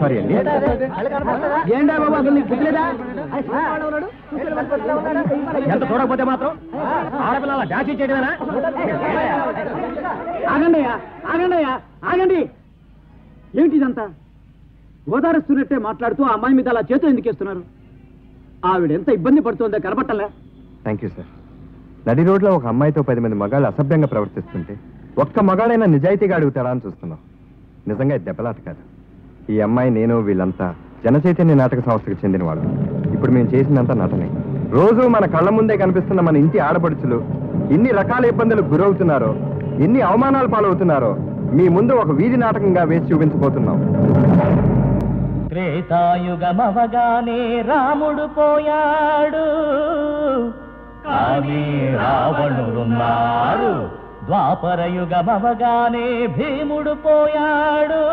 Sorry అండి. ఏంటా బాబు అసలు నీకు గుర్తులేదా? ఎంత చూడకపోతే మాత్రం ఆడపిల్లల డాన్స్ చేయడమేనా? ఆగండి అయ్యా, ఆగండి అయ్యా, ఆగండి. ఏమిటి ఇదంతా? ఓదారుస్తున్నట్టే మాట్లాడుతూ ఆ అమ్మాయి మీద అలా చేతులు ఎందుకు వేస్తున్నారు? ఆవిడ ఎంత ఇబ్బంది పడుతుందో కనబట్టలే. Thank you sir. నడి రోడ్లో ఒక అమ్మాయితో 10 మంది మగాళ్ళు అసభ్యంగా ప్రవర్తిస్తుంటే ఒక్క మగాడైనా నిజాయితీగా అడుగుతాడా అని చూస్తున్నాం. నిజంగా ఇది దెబ్బలాట కాదు. ఈ అమ్మాయి, నేను, వీళ్ళంతా జనచైతన్య నాటక సంస్థకు చెందిన వాళ్ళు. ఇప్పుడు మేము చేసినంత నటనే. రోజు మన కళ్ళ ముందే కనిపిస్తున్న మన ఇంటి ఆడపడుచులు ఎన్ని రకాల ఇబ్బందులకు గురవుతున్నారో, ఎన్ని అవమానాలు పాలవుతున్నారో మీ ముందు ఒక వీధి నాటకంగా వేసి చూపించబోతున్నాం. త్రేతాయుగమవగానే రాముడు పోయాడు, కానీ రావణుడున్నాడు. ద్వాపరయుగమవగానే భీముడు పోయాడు,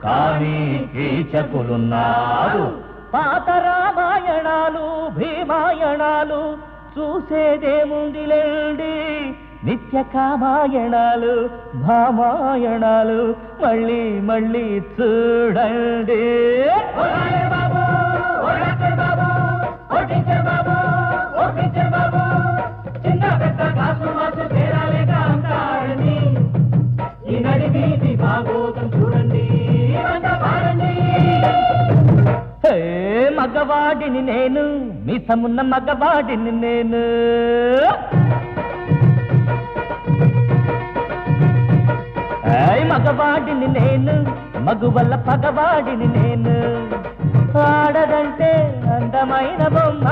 కానీ కీచకులున్నారు. పాత రామాయణాలు భీమాయణాలు చూసేదేముందిలేండి, నిత్య కామాయణాలు భామాయణాలు మళ్ళీ మళ్ళీ చూడండి. చిన్న పెద్ద కాసు మాసు తేరాలేగా అంటారని ఈ నడి వీధి భాగోతం చూడండి. మగవాడిని నేను, మీసమున్న మగవాడిని నేను. మగవాడిని నేను, మగువల్ల పగవాడిని నేను. ఆడదంటే అందమైన బొమ్మ,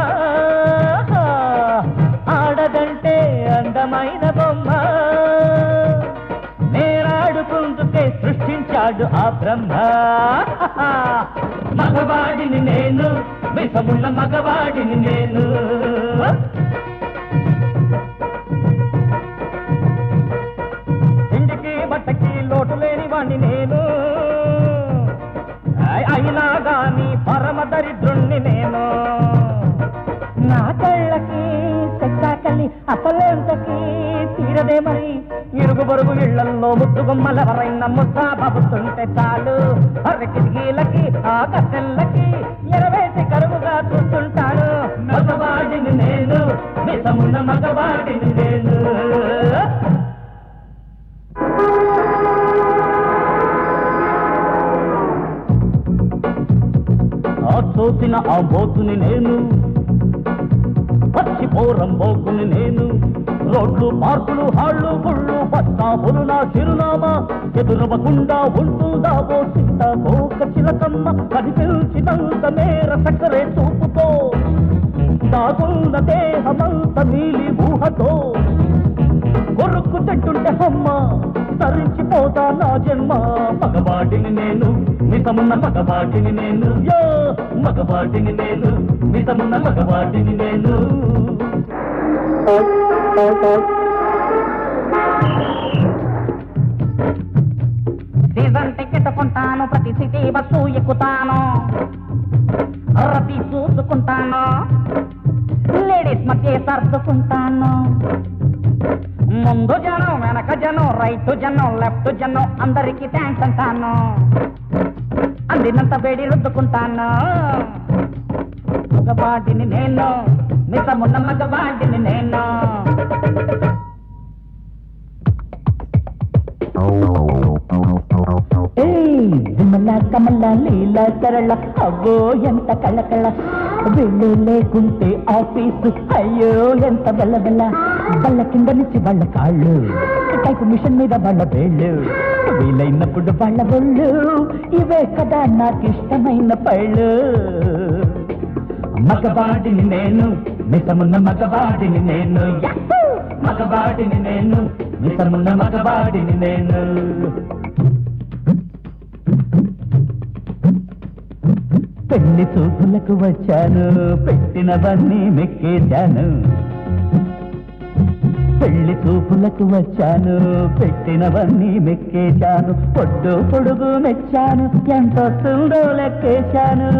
ఆడదంటే అందమైన బొమ్మ. నేనాడుకుందుకే సృష్టించాడు ఆ బ్రహ్మ. మగవాడిని నేను, విషమున్న మగవాడిని నేను. ఇంటికి బట్టకి లోటు లేని వాణ్ణి నేను, అయినా గాని పరమ దరిద్రుణ్ణి నేను. నా కళ్ళకి సెక్కాకలి అసలేంతకి తీరదే మరి. ఇరుగు పొరుగు ఇళ్లల్లో ముద్దుగుమ్మలెవరైనా ముద్దా బాబుతుంటే చాలు. అరకిటికీలకి ఆ కట్టెళ్ళకి ఎరవేసి కరువుగా చూస్తుంటాను. మగవాడిని నేను, నిజమున్న మగవాడిని నేను. ఆ చూసిన ఆ బోతుని నేను, పచ్చిపోరం బోకుని నేను. రోడ్లు పార్కులు హాళ్ళు గుళ్ళు బస్టాపులు నా చిరునామా. ఎదురవ్వకుండా ఉంటుందా ఓ సీతాకోక చిలకమ్మ. కనిపించినంత మేర సక్కరే చూపుతో, దాగున్న దేహమంత నీలి ఊహతో. కొరుక్కు తింటుంటే అమ్మ తరించిపోతా నా జన్మ. మగవాడిని నేను, నిజమున్న మగవాడిని నేను. యో మగవాడిని నేను, నిజమున్న మగవాడిని నేను. సీజన్ టికెట్ కొంటాను, ప్రతి సిటీ బస్సు ఎక్కుతాను, రతి చూసుకుంటాను, లేడీస్ మధ్య సర్దుకుంటాను. ముందు జనం వెనక జనం, రైట్ జనం లెఫ్ట్ జనం, అందరికీ థ్యాంక్స్ అంటాను. అందినంత వేడి రుద్దుకుంటాను. మగవాడిని నేను, నిజమున్న మగవాడిని నేను. విమల కమల లీల సరళ అవ్వో ఎంత కళకళ. వెళ్ళు లేకుంటే ఆఫీసు అయ్యో ఎంత బల్ల బల్ల. బల్ల కింద నుంచి వాళ్ళ కాళ్ళు, టైపు మిషన్ మీద వాళ్ళ వేళ్ళు. వీలైనప్పుడు వాళ్ళ ఒళ్ళు ఇవే కదా నాకిష్టమైన పళ్ళు. మగవాడిని నేను మితమున్న మగవాడిని నేను, మగవాడిని నేను మితమున్న మగవాడిని నేను. పెళ్లి చూపులకు వచ్చాను, పెట్టినవన్నీ మెక్కేశాను. పెళ్లి చూపులకు వచ్చాను, పెట్టినవన్నీ మెక్కేశాను. పొడ్డు పొడుగు మెచ్చాను, ఎంతొస్తుందో లెక్కేశాను.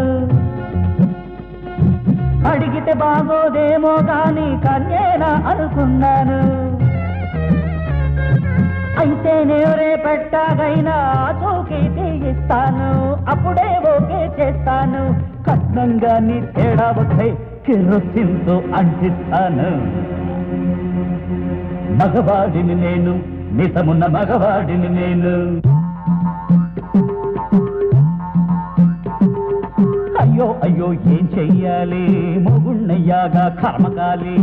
అడిగితే బాగోదేమో గాని కన్యేనా అనుకున్నాను. అయితే నేరే పెట్టాగైనా చౌకీ తీయిస్తాను, అప్పుడే ఓకే చేస్తాను. కట్నంగా నీ తేడా వస్తే కిరోసిన్తో అంటిస్తాను. మగవాడిని నేను మితమున్న మగవాడిని నేను. అయ్యో అయ్యో ఏం చెయ్యాలి, మొగుణ్ణయ్యాగా కర్మకాలి.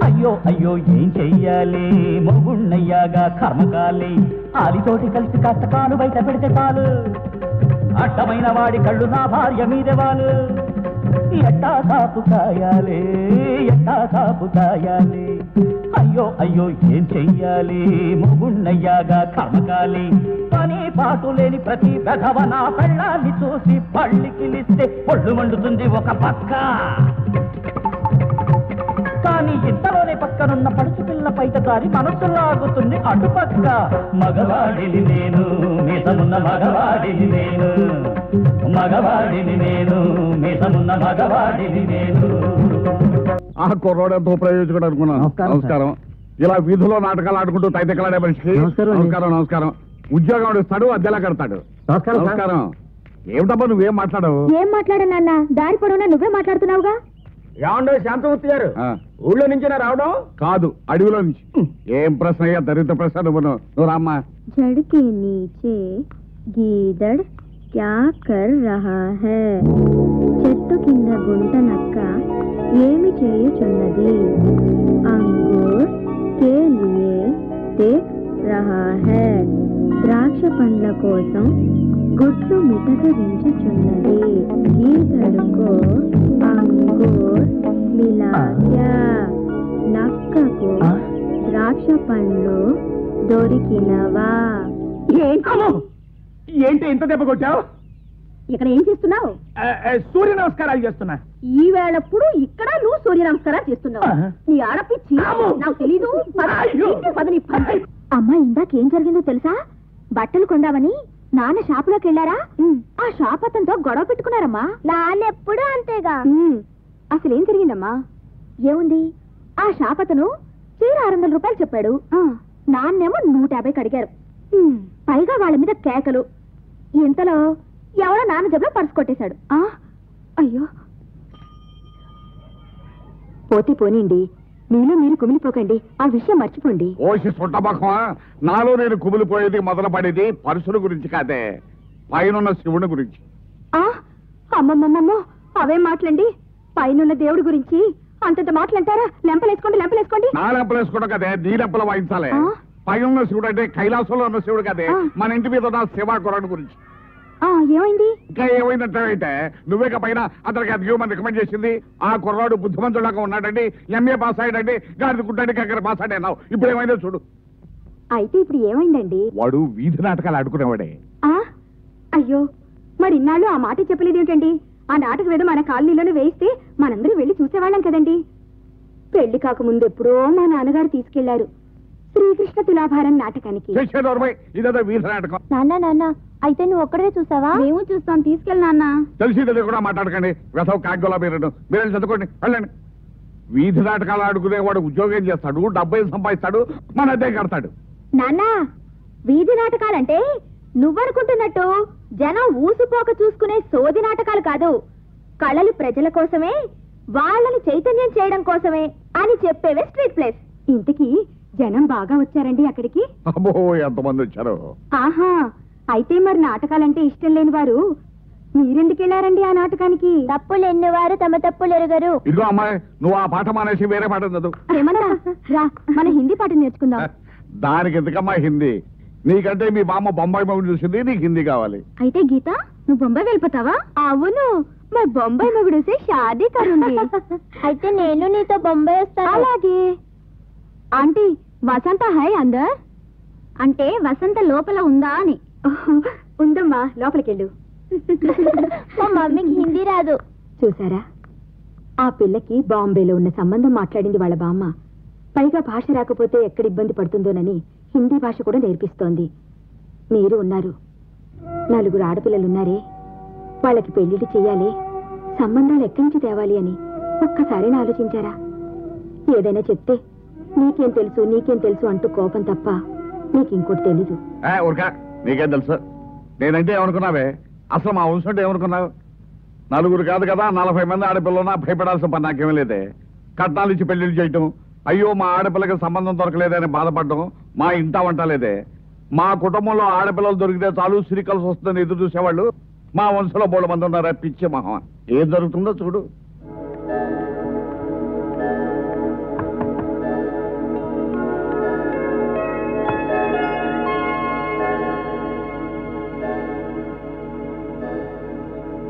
అయ్యో అయ్యో ఏం చెయ్యాలి, మొగుణ్ణయ్యాగా కర్మకాలి. ఆలితోటి కలిసి కాస్త కాలు బయట పెడితే చాలు, అడ్డమైన వాడి కళ్ళు నా భార్య మీదే వాళ్ళు. ఎట్టా కాపు కాయాలి, ఎట్టా కాపు కాయాలి. అయ్యో అయ్యో ఏం చెయ్యాలి, మొగుణ్ణయ్యాగా కర్మకాలి. పని పాటు లేని ప్రతి వెధవ నా పెళ్ళాన్ని చూసి పళ్ళికిలిస్తే ఒళ్ళు మండుతుంది ఒక పక్క. కానీ ఇంతలోనే పక్కనున్న పడుచు పిల్ల పైట దారి మనసు లాగుతుంది అటుపక్క. మగవాడిని నేను మితమున్న మగవాడిని నేను, మగవాడిని నేను మితమున్న మగవాడిని నేను. ఆ కుర్రోడు ఎంతో ప్రయోజకుడు అనుకున్నాను. నమస్కారం. ఇలా వీధిలో నాటకాలు ఆడుకుంటూ తైతెక్కలాడే మనిషికి నమస్కారం. నమస్కారం. ఉద్యోగం ఇస్తాడు, అద్దెలా కడతాడు. నమస్కారం. ఏమిటబ్బా నువ్వేం మాట్లాడవు? ఏం మాట్లాడా నాన్న, దారి పొడవునా నువ్వే మాట్లాడుతున్నావుగా. ఏమండో శాంతమూర్తి గారు, ఊళ్ళో నుంచేనా రావడం? కాదు, అడవిలో నుంచి. ఏం ప్రశ్న అయ్యా, దరిద్ర ప్రశ్న. నువ్వు రామ్మా. జడ్కి నీచే గీదడ్ క్యా కర్ రహా హై, చెట్టు కింద గుంట నక్క ఏమి చేయుచున్నది. అంగూర్ కే లియే దేఖ్ రహా హై, ద్రాక్ష పండ్ల కోసం గుడ్లు మిటకరించుచున్నది. గీదడుకో అంగూర్ మిలా క్యా, నక్కకు ద్రాక్ష పండ్లు దొరికినవా. ఏంటి ఇంత దెబ్బ కొట్టావు? ఇక్కడ ఏం చేస్తున్నావు? సూర్య నమస్కారాలు చేస్తున్నా. ఈ వేళప్పుడు ఇక్కడ నువ్వు సూర్య నమస్కారాలు చేస్తున్నావు. నీ ఆడపిచ్చి నాకు తెలీదు. అమ్మా, ఇందాకేం జరిగిందో తెలుసా? బట్టలు కొందామని నాన్న షాపులోకి వెళ్ళారా, ఆ షాప్ అతనితో గొడవ పెట్టుకున్నారమ్మా. నాన్నెప్పుడు అంతేగా. అసలేం జరిగిందమ్మా? ఏముంది, ఆ షాప్ అతను చీర 600 రూపాయలు చెప్పాడు, నాన్నేమో 150కి అడిగారు. పైగా వాళ్ళ మీద కేకలు. ఇంతలో ఎవరో నాన్న జబ్బులో పర్సు కొట్టేశాడు. అయ్యో, పోతే పోనీండి, మీలో మీరు కుమిలిపోకండి, ఆ విషయం మర్చిపోండి. ఓసి సుట్టబకమా, నాలో నేను కుమిలిపోయేది మొదలు పడేది పరుసుల గురించి కాదే, పైన శివుని గురించి. అమ్మమ్మమ్మమ్మో, అవేం మాటలండి. పైనున్న దేవుడి గురించి అంతంత మాటలంటారా? లెంపలేసుకోండి, లెంపలేసుకోండి. నా లెంపలేసుకోవడం కదే, నీ లెంపలు వాయించాలి. పైన శివుడు అంటే కైలాసంలో ఉన్న శివుడు కదే, మన ఇంటి మీద ఉన్న శివాకురాడు గురించి. ఏమైంది? ఇంకా ఏమైందంటే నువ్వేక పైన అతనికి అధికమని రికమెండ్ చేసింది. ఆ కుర్రాడు బుద్ధిమంతులాగా ఉన్నాడండి, ఎంఏ పాస్ అయ్యాడండి, గాడి గుడ్డండి కగ్గర పాస్ అయ్యావు. ఇప్పుడు ఏమైందో చూడు. అయితే ఇప్పుడు ఏమైందండి? వాడు వీధి నాటకాలు ఆడుకునేవాడే. అయ్యో, మరి ఇన్నాళ్ళు ఆ మాట చెప్పలేదేమిటండి? ఆ నాటకం ఏదో మన కాలనీలోనే వేయిస్తే మనందరూ వెళ్ళి చూసేవాళ్ళం కదండి. పెళ్లి కాకముందు ఎప్పుడో మా నాన్నగారు తీసుకెళ్లారు శ్రీకృష్ణ తులాభారం నాటకానికి. ఇదేదో వీధి నాటకం. నాన్న, అయితే నువ్వు ఒక్కడే చూసావా? మేము చూస్తాం, తీసుకెళ్ళి నాన్న. తెలిసి కూడా మాట్లాడకండి, వెసవ కాగ్గోలా మీరు చదువుకోండి, వెళ్ళండి. వీధి నాటకాలు ఆడుకునేవాడు ఉద్యోగం చేస్తాడు, డబ్బులు సంపాదిస్తాడు, మన అద్దె కడతాడు. నాన్న, వీధి నాటకాలంటే నువ్వనుకుంటున్నట్టు జనం ఊసుపోక చూసుకునే సోది నాటకాలు కాదు. కళలు ప్రజల కోసమే, వాళ్ళని చైతన్యం చేయడం కోసమే అని చెప్పేవే స్ట్రీట్ ప్లేస్. ఇంతకీ జనం బాగా వచ్చారండి అక్కడికి? అబ్బో, ఎంతమంది వచ్చారు. అయితే మరి నాటకాలంటే ఇష్టం లేని వారు మీరెందుకు వెళ్ళారండి ఆ నాటకానికి? తప్పులు ఎన్నివారు తమ తప్పులు ఎరుగరు. ఇదిగో అమ్మాయి, నువ్వు ఆ పాట మానేసి వేరే పాట చదువు. ఏమన్నా రా, మన హిందీ పాట నేర్చుకుందాం. దానికి ఎందుకమ్మా హిందీ? నీకంటే మీ బామ్మ బొంబాయి మొగుడు చూసింది, నీకు హిందీ కావాలి. అయితే గీత నువ్వు బొంబాయి వెళ్ళిపోతావా? అవును, మరి బొంబాయి మొగుడు షాదీ కరుంది. అయితే నేను నీతో బొంబాయి వస్తాను. అలాగే. ఆంటీ వసంత హై అందర్ అంటే వసంత లోపల ఉందా అని. ఉందమ్మా, లోపలికెళ్ళు. మా మమ్మీకి హిందీ రాదు. చూసారా, ఆ పిల్లకి బాంబేలో ఉన్న సంబంధం మాట్లాడింది వాళ్ళ బామ్మ. పైగా భాష రాకపోతే ఎక్కడ ఇబ్బంది పడుతుందోనని హిందీ భాష కూడా నేర్పిస్తోంది. మీరు ఉన్నారు, 4 ఆడపిల్లలున్నారే, వాళ్ళకి పెళ్లిళ్ళు చెయ్యాలి, సంబంధాలు ఎక్కడి నుంచి తేవాలి అని ఒక్కసారైనా ఆలోచించారా? ఏదైనా చెప్తే నీకేం తెలుసు అంటూ కోపం తప్ప నీకు ఇంకోటి తెలీదు. ఊరికా నీకేం తెలుసు? నేనంటే ఏమనుకున్నావే? అసలు మా వంశం అంటే ఏమనుకున్నావు? 4 కాదు కదా, 40 మంది ఆడపిల్లన్నా భయపడాల్సిన పని నాకేమీ లేదే. కట్నాలు ఇచ్చి పెళ్లిళ్ళు చేయటం, అయ్యో మా ఆడపిల్లకి సంబంధం దొరకలేదని బాధపడటం మా ఇంట వంట లేదే. మా కుటుంబంలో ఆడపిల్లలు దొరికితే చాలు సిరి కలిసి వస్తుందని ఎదురు చూసేవాళ్ళు మా వంశంలో 3 మంది ఉన్నారా? పిచ్చి మహా, ఏం జరుగుతుందో చూడు.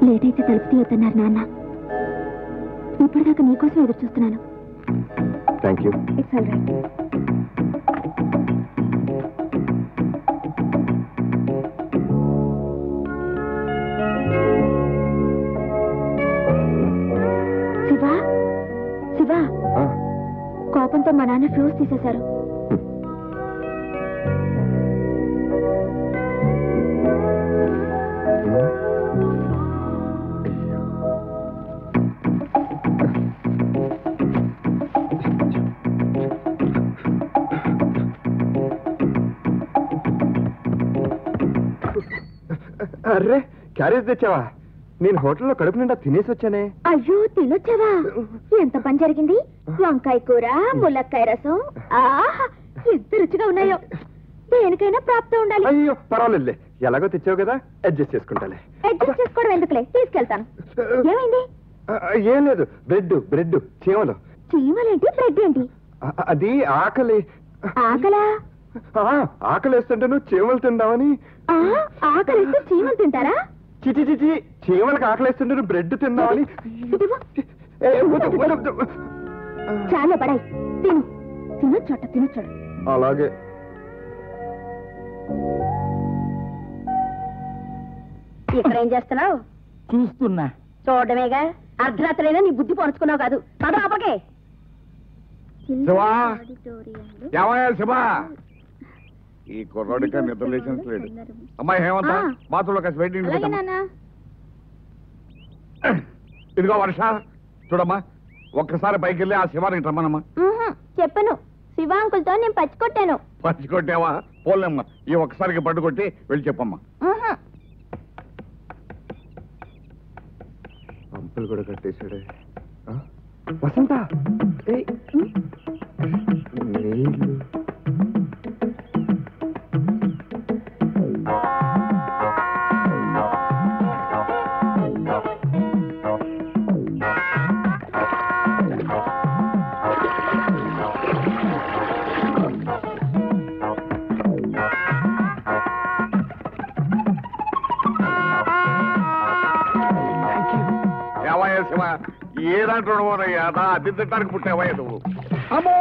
లేట్ అయితే తలుపు తీయొద్దన్నారు నాన్న. ఇప్పటిదాకా నీకోసం ఎదురు చూస్తున్నాను. Thank you. It's all right. Shiva, Shiva, కోపంతో మా నాన్న ఫ్యూజ్ తీసేశారు. అర్రే, క్యారేజ్ తెచ్చావా? నేను హోటల్లో కడుపు నిండా తినేసి వచ్చానే. అయ్యో, తినొచ్చావా? ఎంత పని జరిగింది. వంకాయ కూర, ములక్కాయ రసం, ఆహా ఎంత రుచిగా ఉన్నాయో. దేనికైనా ప్రాప్తం ఉండాలి. అయ్యో పర్వాలేదులే, ఎలాగో తెచ్చావు కదా, అడ్జస్ట్ చేసుకుంటాలే. అడ్జస్ట్ చేసుకోవడం ఎందుకులే, తీసుకెళ్తాను. ఏమైంది? ఏం లేదు, బ్రెడ్ చీమలు. చీమలేంటి, బ్రెడ్ ఏంటి? అది ఆకలి. ఆకలా? ఆకలిస్తుంటే నువ్వు చీమలు తిందామని. ఆకలిస్తే చీమలు తింటారా? చిచి చీమలకు ఆకలిస్తుంటే నువ్వు బ్రెడ్ తిందామని. చాలా పడాయి, తినొచ్చు. అలాగే. ఇక్కడ ఏం చేస్తున్నావు? చూస్తున్నా. చూడడమేగా, అర్ధరాత్రైనా నీ బుద్ధి పొడుచుకున్నావు కాదు. పద అప్పకే. శివా, ఏమయ్యా శివా? ఈ కుర్రాడికి నిద్ర లేచినట్లేడు. అమ్మాయి హేమంత, బాత్రూంలో కాసి వెయిటింగ్ పెట్టమ్మా. ఇదిగో వర్ష, చూడమ్మా, ఒక్కసారి పైకి వెళ్ళి ఆ శివానికి రమ్మనమ్మా. చెప్పను, శివాంకులతో నేను పచ్చికొట్టాను. పచ్చికొట్టావా? పోలేమ్మా, ఈ ఒక్కసారికి పట్టుకొట్టి వెళ్ళి చెప్పమ్మా. పంపులు కూడా కట్టేశాడే. వసంత, నీళ్ళు. శివ, ఏ దాంట్లోనయ్యా అద్దె తింటానికి పుట్టావయ్యా నువ్వు? అమ్మో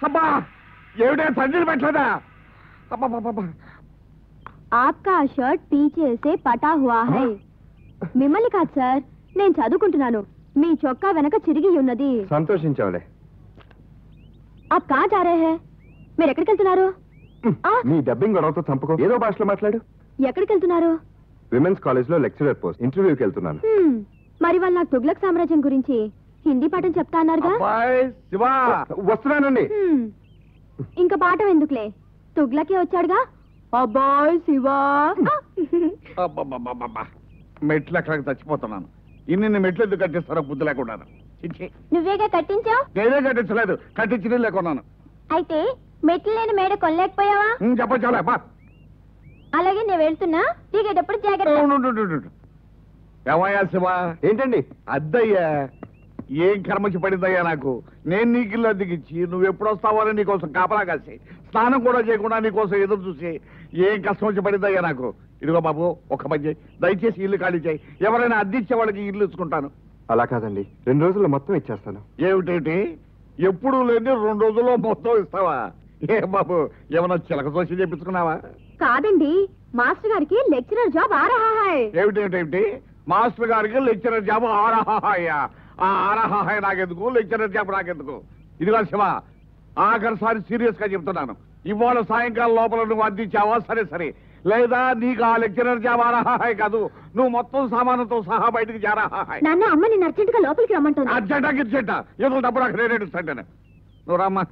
అబ్బా, ఏమిటే సంజీలు పెట్టలేదా? आपका शर्ट पीछे से पटा हुआ है. మిమ్మల్ని కాదు సార్, నేను చదువుకుంటున్నాను. మీ చొక్కా వెనక చిరిగి ఉన్నది. సంతోషించావులే. आप कहाँ जा रहे हैं? మీరు ఎక్కడికి వెళ్తున్నారు? నీ డబ్బింగ్ గొడవతో చంపుకో, ఏదో భాషలో మాట్లాడు. ఎక్కడికి వెళ్తున్నారు? విమెన్స్ కాలేజ్ లో లెక్చరర్ పోస్ట్ ఇంటర్వ్యూకి వెళ్తున్నాను. మరి వాళ్ళు నాకు తుగ్లక్ సామ్రాజ్యం గురించి హిందీ పాఠం చెప్తా అన్నారుగా. వస్తున్నానండి. ఇంకా పాఠం ఎందుకులే, తుగ్లకే వచ్చాడుగా. అబ్బాయ్ శివా. మెట్లు ఎక్కడికి చచ్చిపోతున్నాను. ఇన్ని మెట్లు ఎందుకు కట్టిస్తారో బుద్ధి లేకుండా. నువ్వేగా కట్టించావు? నేనే కట్టించలేదు, కట్టించిన లేకున్నాను. అయితే మెట్లు లేని మేడ కొనలేకపోయావా? చెప్పచ్చా? అలాగే నేను వెళ్తున్నా, దిగేటప్పుడు జాగ్రత్త. ఏమయ్యా శివ? ఏంటండి? అద్దయ్యా, ఏం కర్మకి పడిందయ్యా నాకు? నేను నీకు ఇల్లు అద్దెకిచ్చి నువ్వు ఎప్పుడు వస్తావో అని నీకోసం కాపలా కాసి స్నానం కూడా చేయకుండా నీకోసం ఎదురు చూసి ఏం కష్టం వచ్చి పడిందయ్యా నాకు. ఇదిగో బాబు, ఒక్క పని చేయి, దయచేసి ఇల్లు ఖాళీ చేయి. ఎవరైనా అద్దెచ్చే వాళ్ళకి ఇల్లు ఇచ్చుకుంటాను. అలా కాదండి, 2 రోజుల్లో మొత్తం ఇచ్చేస్తాను. ఏమిటేంటి ఎప్పుడు లేని 2 రోజుల్లో మొత్తం ఇస్తావా? ఏ బాబు, ఏమన్నా చిలక దోషి చెప్పించుకున్నావా? కాదండి, మాస్టర్ గారికి లెక్చరర్ జాబ్ ఆరాహాయ్. ఏమిటేమిటేమిటి మాస్టర్ గారికి లెక్చరర్ జాబ్ ఆరాహాయ్యా? ఆ ఆరాహాయ్ నాకెందుకు, లెక్చరర్ జాబ్ నాకెందుకు? ఇదిగో శివ, ఆఖరిసారి సీరియస్ గా చెప్తున్నాను. ఇవాళ సాయంకాలం లోపల నువ్వు అందించావా సరే సరే, లేదా నీకు ఆ లెక్చరర్ జాబ్ ఆరాహాయ్ కాదు, నువ్వు మొత్తం సామానంతో సహా బయటికి జారాహాయ్. నాన్న, అమ్మ నేను అర్జెంట్ గా లోపలికి రమ్మంటుంది. అర్జెంటా గిర్జెంటా ఏదో డబ్బు నాకు రేట్ ఇస్తాంటే నువ్వు రామ్మా.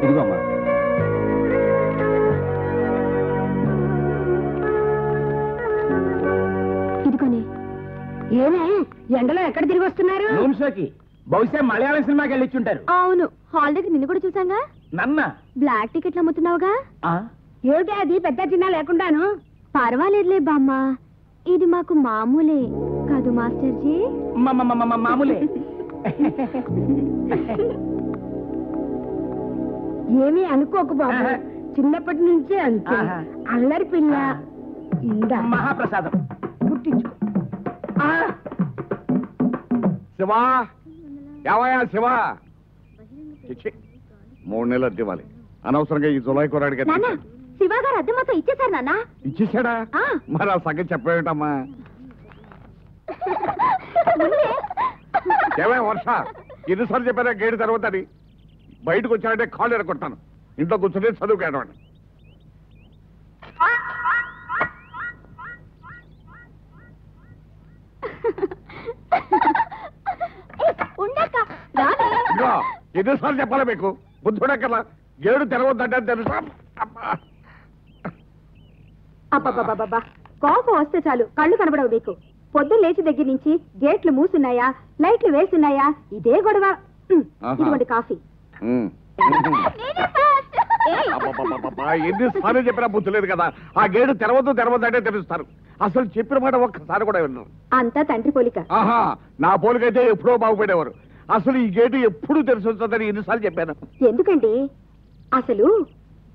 ఇదిగో అమ్మా. ఇదిగోనే. ఏమే ఎండలో ఎక్కడ తిరిగి వస్తున్నారు? రూమ్ షోకి. బహుశా మలయాళం సినిమాకి వెళ్ళి ఉంటారు. అవును, హాల్ దగ్గర నిన్ను కూడా చూసాగా. నన్న బ్లాక్ టికెట్లు అమ్ముతున్నావుగా. ఏమిటి అది పెద్ద చిన్న లేకుండాను? పర్వాలేదులే బామ్మ, ఇది మాకు మామూలే కాదు మాస్టర్జీ. మామూలే. ఏమీ అనుకోకు బాబు, చిన్నప్పటి నుంచే అంతే. అల్లరి పిల్ల. ఇందా మహాప్రసాదం. గుర్తించుకో. శివా, ఏమయ్యా శివా? 3 నెలలు అద్దె ఇవ్వాలి. అనవసరంగా ఈ జులై కొరాడికి నాన్న, శివ గారు అద్దె మొత్తం ఇచ్చేశారు నాన్న. ఇచ్చేసాడా? మరి ఆ సంగతి చెప్పేమిటమ్మా? ఏమే వర్ష, ఎన్నిసార్లు చెప్పారా గేటు తర్వాత అని? బయటకు వచ్చాడంటే కాళ్ళు ఎరగొట్టాను. ఇంట్లో కూర్చొని చదువు కేటవాడిని. ఎన్నిసార్లు చెప్పాలా మీకు? బుద్ధుడక్కర్లా. గేడు తెరవద్దంటే తెలుసా? అబ్బబ్బబ్బబ్బా, కోపం వస్తే చాలు కళ్ళు కనబడవు మీకు. పొద్దున్న లేచి దగ్గర నుంచి గేట్లు మూసున్నాయా, లైట్లు వేసున్నాయా, ఇదే గొడవ. ఇదిగోండి కాఫీ. ఎన్నిసార్లు చెప్పినా బుద్ధి లేదు కదా. ఆ గేడు తెరవద్దు అంటే తెలుస్తారు. అసలు చెప్పిన మాట ఒక్కసారి కూడా విన్నారు. అంతా తండ్రి పోలిక. ఆహా, నా పోలికైతే ఎప్పుడో బాగుపడేవారు. అసలు ఈ గేటు ఎప్పుడు తెరిచి ఉంటుందని ఎన్నిసార్లు చెప్పాను. ఎందుకండి? అసలు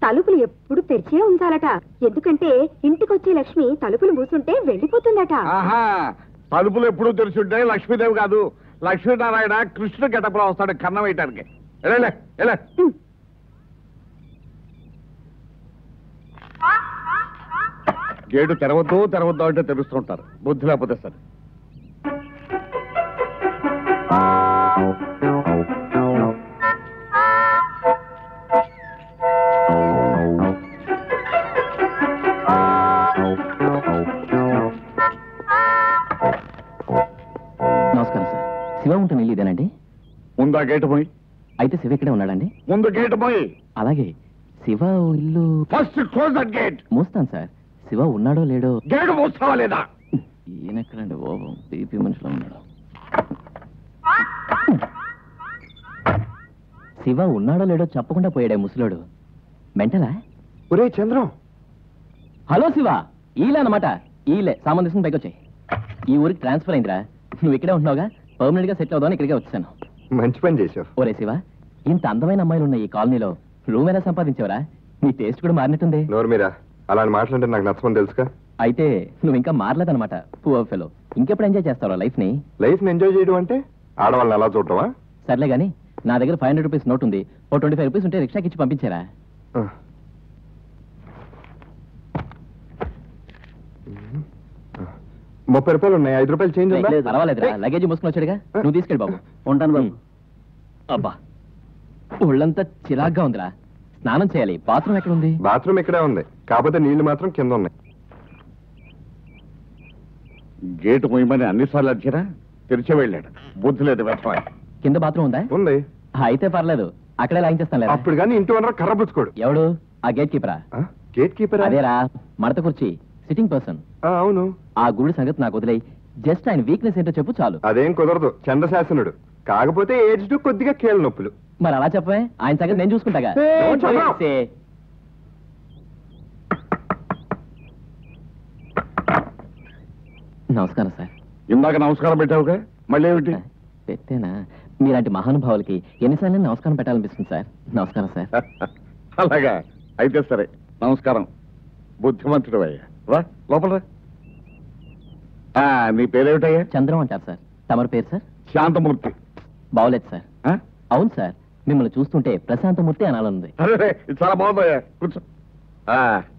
తలుపులు ఎప్పుడు తెరిచే ఉంచాలట. ఎందుకంటే ఇంటికొచ్చే లక్ష్మి తలుపులు మూసుంటే వెళ్ళిపోతుందట. ఆహా, తలుపులు ఎప్పుడు తెరిచి ఉంటే లక్ష్మీదేవి కాదు, లక్ష్మీనారాయణ కృష్ణ గెటపులో వస్తాడు కన్నం వేయటానికి. ఎలా గేటు తెరవద్దు అంటే తెలుస్తూ ఉంటారు. బుద్ధి లేకపోతే సరే. నమస్కారం సార్. శివ ఉంటుంది ఇల్లు ఇదేనండి? ముందు ఆ గేటు పోయి. అయితే శివ ఇక్కడే ఉన్నాడండి? ముందు గేటు పోయి. అలాగే. శివ ఇల్లు ఫస్ట్ క్లోజ్ దట్ గేట్. మూస్తాను సార్. శివ ఉన్నాడో లేడో. గేటు మూస్తావా లేదా? ఈయనెక్కడండి బాబు, బీపీ మనిషిలో ఉన్నాడు. శివ ఉన్నాడో లేడో చెప్పకుండా పోయాడే ముసలోడు. మెంటలా? ఒరే చంద్రం. హలో శివ, ఈలే అన్నమాట. ఈలే సామాన్ తీసుకుని పైకి వచ్చాయి. ఈ ఊరికి ట్రాన్స్ఫర్ అయిందిరా. నువ్వు ఇక్కడే ఉంటున్నావుగా, పర్మనెంట్ గా సెటిల్ అవుదామని ఇక్కడికే వచ్చాను. మంచి పని చేసావు. ఓరే శివ, ఇంత అందమైన అమ్మాయిలు ఉన్న ఈ కాలనీలో రూమ్ ఎలా సంపాదించావరా? నీ టేస్ట్ కూడా మారినట్టుంది. నోరు మీరా, అలాంటి మాటలంటే నాకు నచ్చమని తెలుసుగా. అయితే నువ్వు ఇంకా మారలేదన్నమాట. Poor fellow. ఇంకెప్పుడు ఎంజాయ్ చేస్తావా లైఫ్ ని? లైఫ్ ని ఎంజాయ్ చేయడం అంటే ఆడవాళ్ళని అలా చూడటమా? సర్లే గానీ, నా దగ్గర 500 రూపీస్ నోట్ ఉంది. ఓ 25 రూపీస్ ఉంటే రిక్షాకి ఇచ్చి పంపించారా? 30 రూపాయలు ఉన్నాయి. 5 రూపాయలు చేంజ్ ఉందా? పర్వాలేదురా, లగేజ్ మూసుకుని వచ్చాడుగా. నువ్వు తీసుకెళ్ళి బాబు. ఉంటాను బాబు. అబ్బా, ఒళ్ళంతా చిరాగ్గా ఉందిరా. స్నానం చేయాలి. బాత్రూమ్ ఎక్కడ ఉంది? బాత్రూమ్ ఇక్కడే ఉంది, కాకపోతే నీళ్లు మాత్రం కింద ఉన్నాయి. గేటు పోయమని అన్నిసార్లు వచ్చారా? తెరిచే వెళ్ళాడు. బుద్ధి లేదు. కింద బాత్రూమ్ ఉందా? ఉంది. అయితే పర్లేదు. అక్కడే లాగించేస్తాను లేదా అప్పుడు కానీ ఇంటి ఓనర్ కర్ర పుచ్చుకోడు. ఎవడు ఆ గేట్ కీపరా గేట్ కీపర్ అదేరా మడత కుర్చీ సిట్టింగ్ పర్సన్. అవును. ఆ గుడి సంగతి నాకు వదిలేయి. జస్ట్ ఆయన వీక్నెస్ ఏంటో చెప్పు చాలు. అదేం కుదరదు, చంద్రశాసనుడు. కాకపోతే ఏజ్డ్ కొద్దిగా కీళ్ళ నొప్పులు. మరి అలా చెప్పే, ఆయన సంగతి నేను చూసుకుంటాగా. ఏయ్, Don't worry, చెప్పు. say. నమస్కారం సార్. ఇందాక నమస్కారం పెట్టావుగా, మళ్ళీ ఏమిటి? పెట్టేనా? మీలాంటి మహానుభావులకి ఎన్నిసార్లు నమస్కారం పెట్టాలనిపిస్తుంది సార్. నమస్కారం సార్. అలాగా అయితే సరే, నమస్కారం. బుద్ధిమంతుడు అయ్యా, రా లోపల రా. నీ పేరేమిటయ్యా? చంద్రం అంటారు సార్. తమరి పేరు సార్? శాంతమూర్తి. బాగోలేదు సార్. ఆ? అవును సార్, మిమ్మల్ని చూస్తుంటే ప్రశాంతమూర్తి అనాలనుంది. అరే ఇది చాలా బాగుందయ్యా, కూర్చో.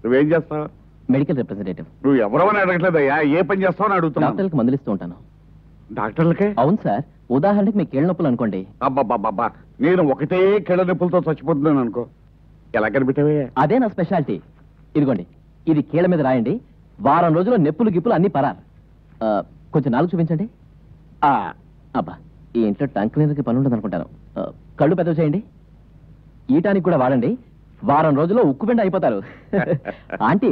నువ్వేం చేస్తావు? Medical representative. నువ్వు ఎవరవని అడగట్లేదయ్యా, ఏ పని చేస్తావు అని అడుగుతున్నావు. డాక్టర్లకు మందులు ఇస్తూ ఉంటాను. డాక్టర్లకే? అవును సార్. ఉదాహరణకి మీకు కీళ్ళ నొప్పులు అనుకోండి. అబ్బాబ్బాబ్బా, నేను ఒకటే కిళ్ళ నొప్పులతో చచ్చిపోతున్నాను అనుకో. ఎలా కనిపెట్టావయ్యా? అదే నా స్పెషాలిటీ. ఇదిగోండి, ఇది కీళ్ళ మీద రాయండి. వారం రోజుల్లో నెప్పులు గిప్పులు అన్ని పరారు. కొంచెం నాలుగు చూపించండి. అబ్బా, ఈ ఇంట్లో టంక్ క్లీనర్కి పని ఉండదు అనుకుంటాను. కళ్ళు పెద్దవి చేయండి. ఈటానికి కూడా వాడండి. వారం రోజుల్లో ఉక్కు పిండి అయిపోతారు. ఆంటీ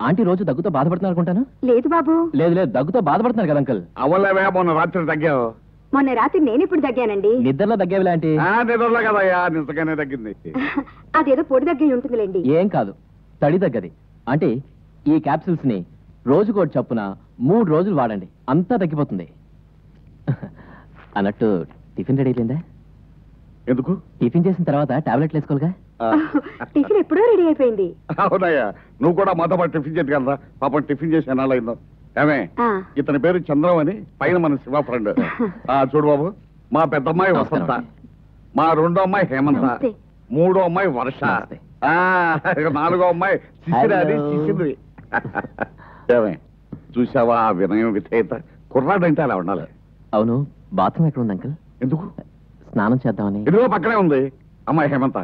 ఆంటీ రోజు దగ్గుతో బాధపడుతున్నారు అనుకుంటాను. లేదు బాబు. లేదు లేదు, దగ్గుతో బాధపడుతున్నారు కదా అంకల్. అవలేవే, మొన్న రాత్రి తగ్గావు. మొన్న రాత్రి నేను ఇప్పుడు తగ్గానండి. నిద్రలో దగ్గేవిలా ఆంటీ? నిద్రలో కదయ్యా, నిజంగానే తగ్గింది. అదేదో పొడి దగ్గర ఉంటుందిలేండి. ఏం కాదు, తడి దగ్గది. అంటే ఈ క్యాప్సూల్స్ ని రోజుకోటి చప్పున 3 రోజులు వాడండి, అంతా తగ్గిపోతుంది. అన్నట్టు టిఫిన్ రెడీ అయిపోయిందా? ఎందుకు? టిఫిన్ చేసిన తర్వాత టాబ్లెట్లు వేసుకోవాలిగా. టిఫిన్ ఎప్పుడో రెడీ అయిపోయింది. అవునయ్యా, నువ్వు కూడా మాతో పాటు టిఫిన్ చేయగలరా? పాపం టిఫిన్ చేసి ఎన్నాళ్ళైందో. ఏమే, ఇతని పేరు చంద్రం అని, పైన మన శివ ఫ్రెండ్. చూడు బాబు, మా పెద్దమ్మాయి వసంత, మా రెండో అమ్మాయి హేమంత, మూడో అమ్మాయి వర్ష, నాలుగో అమ్మాయి శిశిరాది శిశిరి. ఏమే, చూసావా ఆ వినయం విధేయత? కుర్రాడంటే అలా ఉండాలి. అవును, బాత్రూమ్ ఎక్కడ ఉంది అంకుల్? ఎందుకు? స్నానం చేద్దామని. ఇదిగో పక్కనే ఉంది అమ్మాయి హేమంత.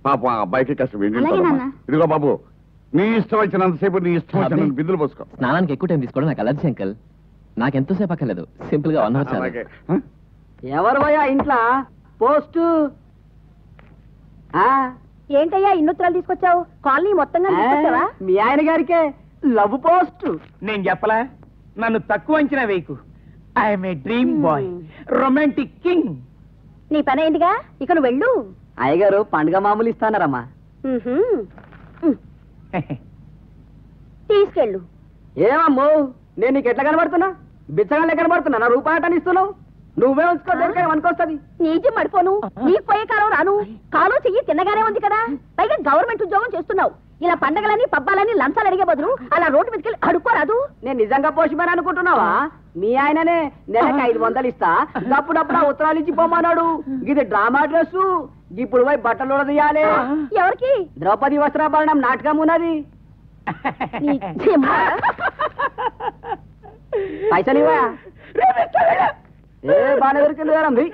పాపం ఆ అబ్బాయికి కష్టం ఏంటి? అలాగే నాన్న. ఇదిగో బాబు, నీ ఇష్టం వచ్చినంతసేపు నీ ఇష్టం వచ్చినంత బిందులు పోసుకో. స్నానానికి ఎక్కువ టైం తీసుకోవడం నాకు అలర్జీ అంకుల్. నాకు ఎంతోసేపు అక్కర్లేదు, సింపుల్ గా 1 అవర్ చాలు. అలాగే. ఎవరు పోయా ఇంట్లో పోస్టు? ఏంటయ్యా ఇన్నుత్తరాలు తీసుకొచ్చావు? కాలనీ మొత్తంగా తీసుకొచ్చావా? మీ ఆయన గారికే లవ్ పోస్ట్. నేను చెప్పలా, నన్ను తక్కువ అంచనా వేయకు. I'm a dream boy, romantic king. నీ పని అయిందిగా, ఇక నువ్వు వెళ్ళు. అయ్యగారు పండుగ మామూలు ఇస్తానరమ్మా. తీసుకెళ్ళు. ఏమమ్మో, నేను నీకు ఎట్లా కనబడుతున్నా? బిచ్చగానే కనబడుతున్నా? నా రూపాయటాన్ని ఇస్తున్నావు. నువ్వే ఉంచుకో, దేనికైనా అనుకొస్తుంది. నీజం మడిపోను, నీకు పోయే కాలం రాను. కాలం చెయ్యి తిన్నగానే ఉంది కదా, పైగా గవర్నమెంట్ ఉద్యోగం చేస్తున్నావు. ఇలా పండగలని పబ్బాలని లంచాలు అడిగే బదులు అలా రోడ్డు మీదకి అడుక్కోరాదు. నేను నిజంగా పోషమని అనుకుంటున్నావా? మీ ఆయననే నెలకు 500 ఇస్తా, అప్పుడప్పుడు ఆ ఉత్తరాలు ఇచ్చి పోమన్నాడు. ఇది డ్రామా డ్రెస్, ఇప్పుడు పోయి బట్టలు తీయాలి. ఎవరికి? ద్రౌపది వస్త్రాభరణం నాటకం ఉన్నది. నీ జిమ్మ. పైసలు ఇవ్వా? ఏ బాగా దొరికింది.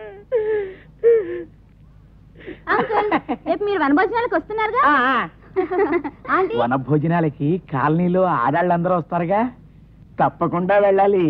అంకుల్, రేపు మీరు వనభోజనాలకు వస్తున్నారుగా? ఆంటీ, వన భోజనాలకి కాలనీలో ఆడాళ్ళందరూ వస్తారుగా, తప్పకుండా వెళ్ళాలి.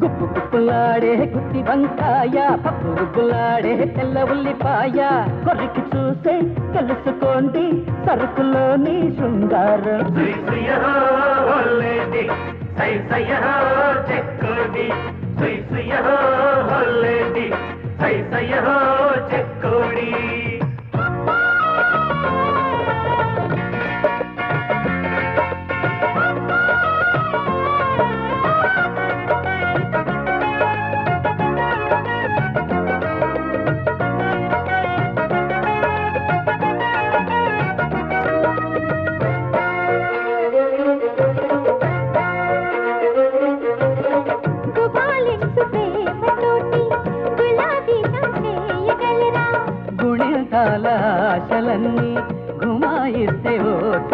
గుప్పులాడే గుత్తి వంకాయ, పప్పు గుప్పులాడే తెల్ల ఉల్లిపాయ, కొరికి చూసే తెలుసుకోండి సరుకులోని శృంగారం. చెక్కోడి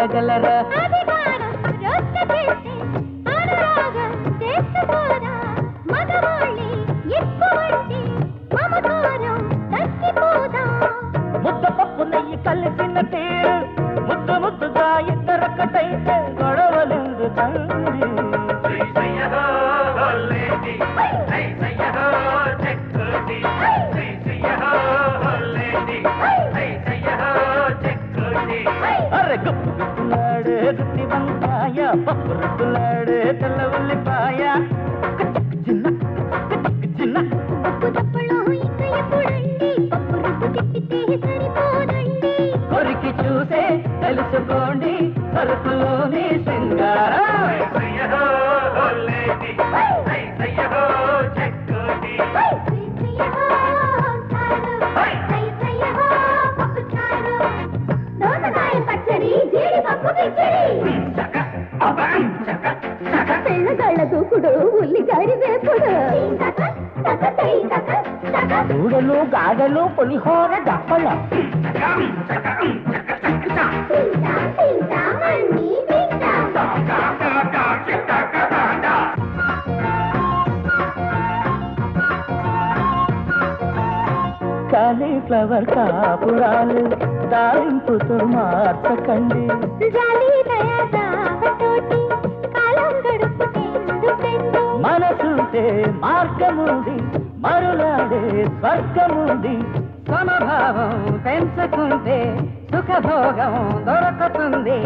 పట్టగలరా ముద్ద పప్పు నెయ్యి కలిసిన తీరు ముద్దు ముద్దుగా ఇద్దరొక్కటైతే గొడవలేదు తండ్రి అరే గుప్పు గుప్పులాడే గుత్తి వంకాయ పప్పు రుబ్బులాడే తెల్ల ఉల్లిపాయ చిన్న చిన్న కొరికి చూసే తెలుసుకోండి సరుకులోని సింగారా పిల్లగాళ్ళ దూకుడు ఉల్లిగారి వేపుడు దూడలు గాడలు పులిహోర దప్పల కాలీఫ్లవర్ కాపురాలు దారింపుతో మార్చకండి మనసుంటే మార్గముంది మరులాడే స్వర్గముంది సమభావం పెంచుకుంటే సుఖభోగం దొరకుతుంది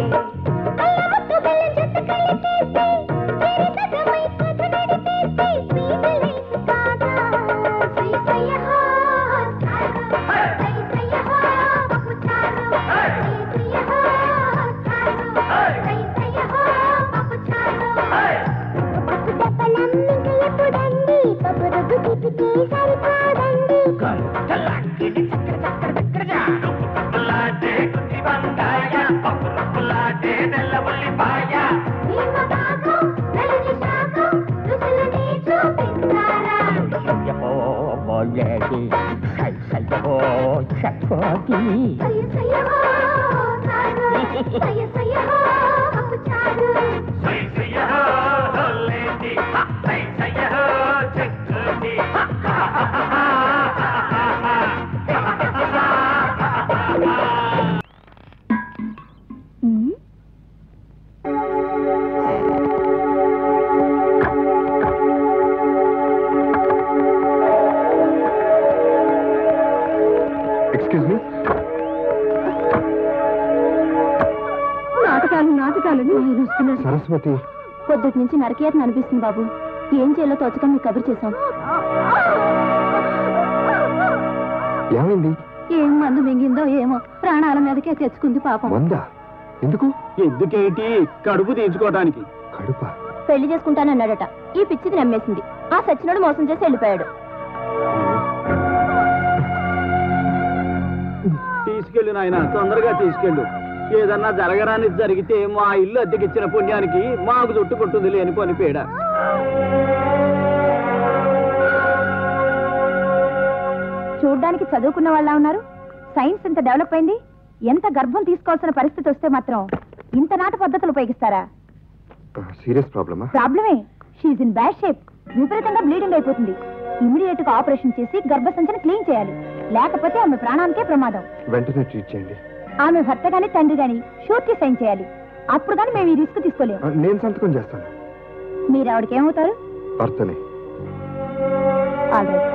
ఎక్స్క్యూజ్ మీ. సరస్వతి పొద్దుటి నుంచి నరకేయతను అనిపిస్తుంది బాబు. ఏం చేయాలో తోచక మీకు కబురు చేశాం. ఏమైంది? ఏం మందు మింగిందో ఏమో ప్రాణాల మీదకే తెచ్చుకుంది పాపం. మందా? ఎందుకు? ఎందుకేంటి? కడుపు తీర్చుకోవడానికి. కడుప? పెళ్లి చేసుకుంటానన్నాడట. ఈ పిచ్చిది నమ్మేసింది. ఆ సచ్చినోడు మోసం చేసి వెళ్ళిపోయాడు. తీసుకెళ్ళు నాయన, తొందరగా తీసుకెళ్ళు. ఏదన్నా జరగరాని జరిగితే మా ఇల్లు అద్దెకిచ్చిన పుణ్యానికి మాకు చుట్టుకుంటుంది లేని పని పేడ. చూడ్డానికి చదువుకున్న వాళ్ళ ఉన్నారు. సైన్స్ ఎంత డెవలప్ అయింది. ఎంత గర్భం తీసుకోవాల్సిన పరిస్థితి వస్తే మాత్రం ఇంత నాటు పద్ధతులు ఉపయోగిస్తారా? సీరియస్ ప్రాబ్లమా? ప్రాబ్లమే. She's in bad shape. విపరీతంగా బ్లీడింగ్ అయిపోతుంది. ఇమీడియట్ గా ఆపరేషన్ చేసి గర్భసంచిని క్లీన్ చేయాలి. లేకపోతే ఆమె ప్రాణానికే ప్రమాదం. వెంటనే ట్రీట్ చేయండి. ఆమె భర్త గాని తండ్రి గాని షూరిటీ సైన్ చేయాలి. అప్పుడు కానీ మేము ఈ రిస్క్ తీసుకోలేము. నేను సంతకం చేస్తాను. మీరు ఆవిడకి ఏమవుతారు? భర్తనే. ఆల్రైట్.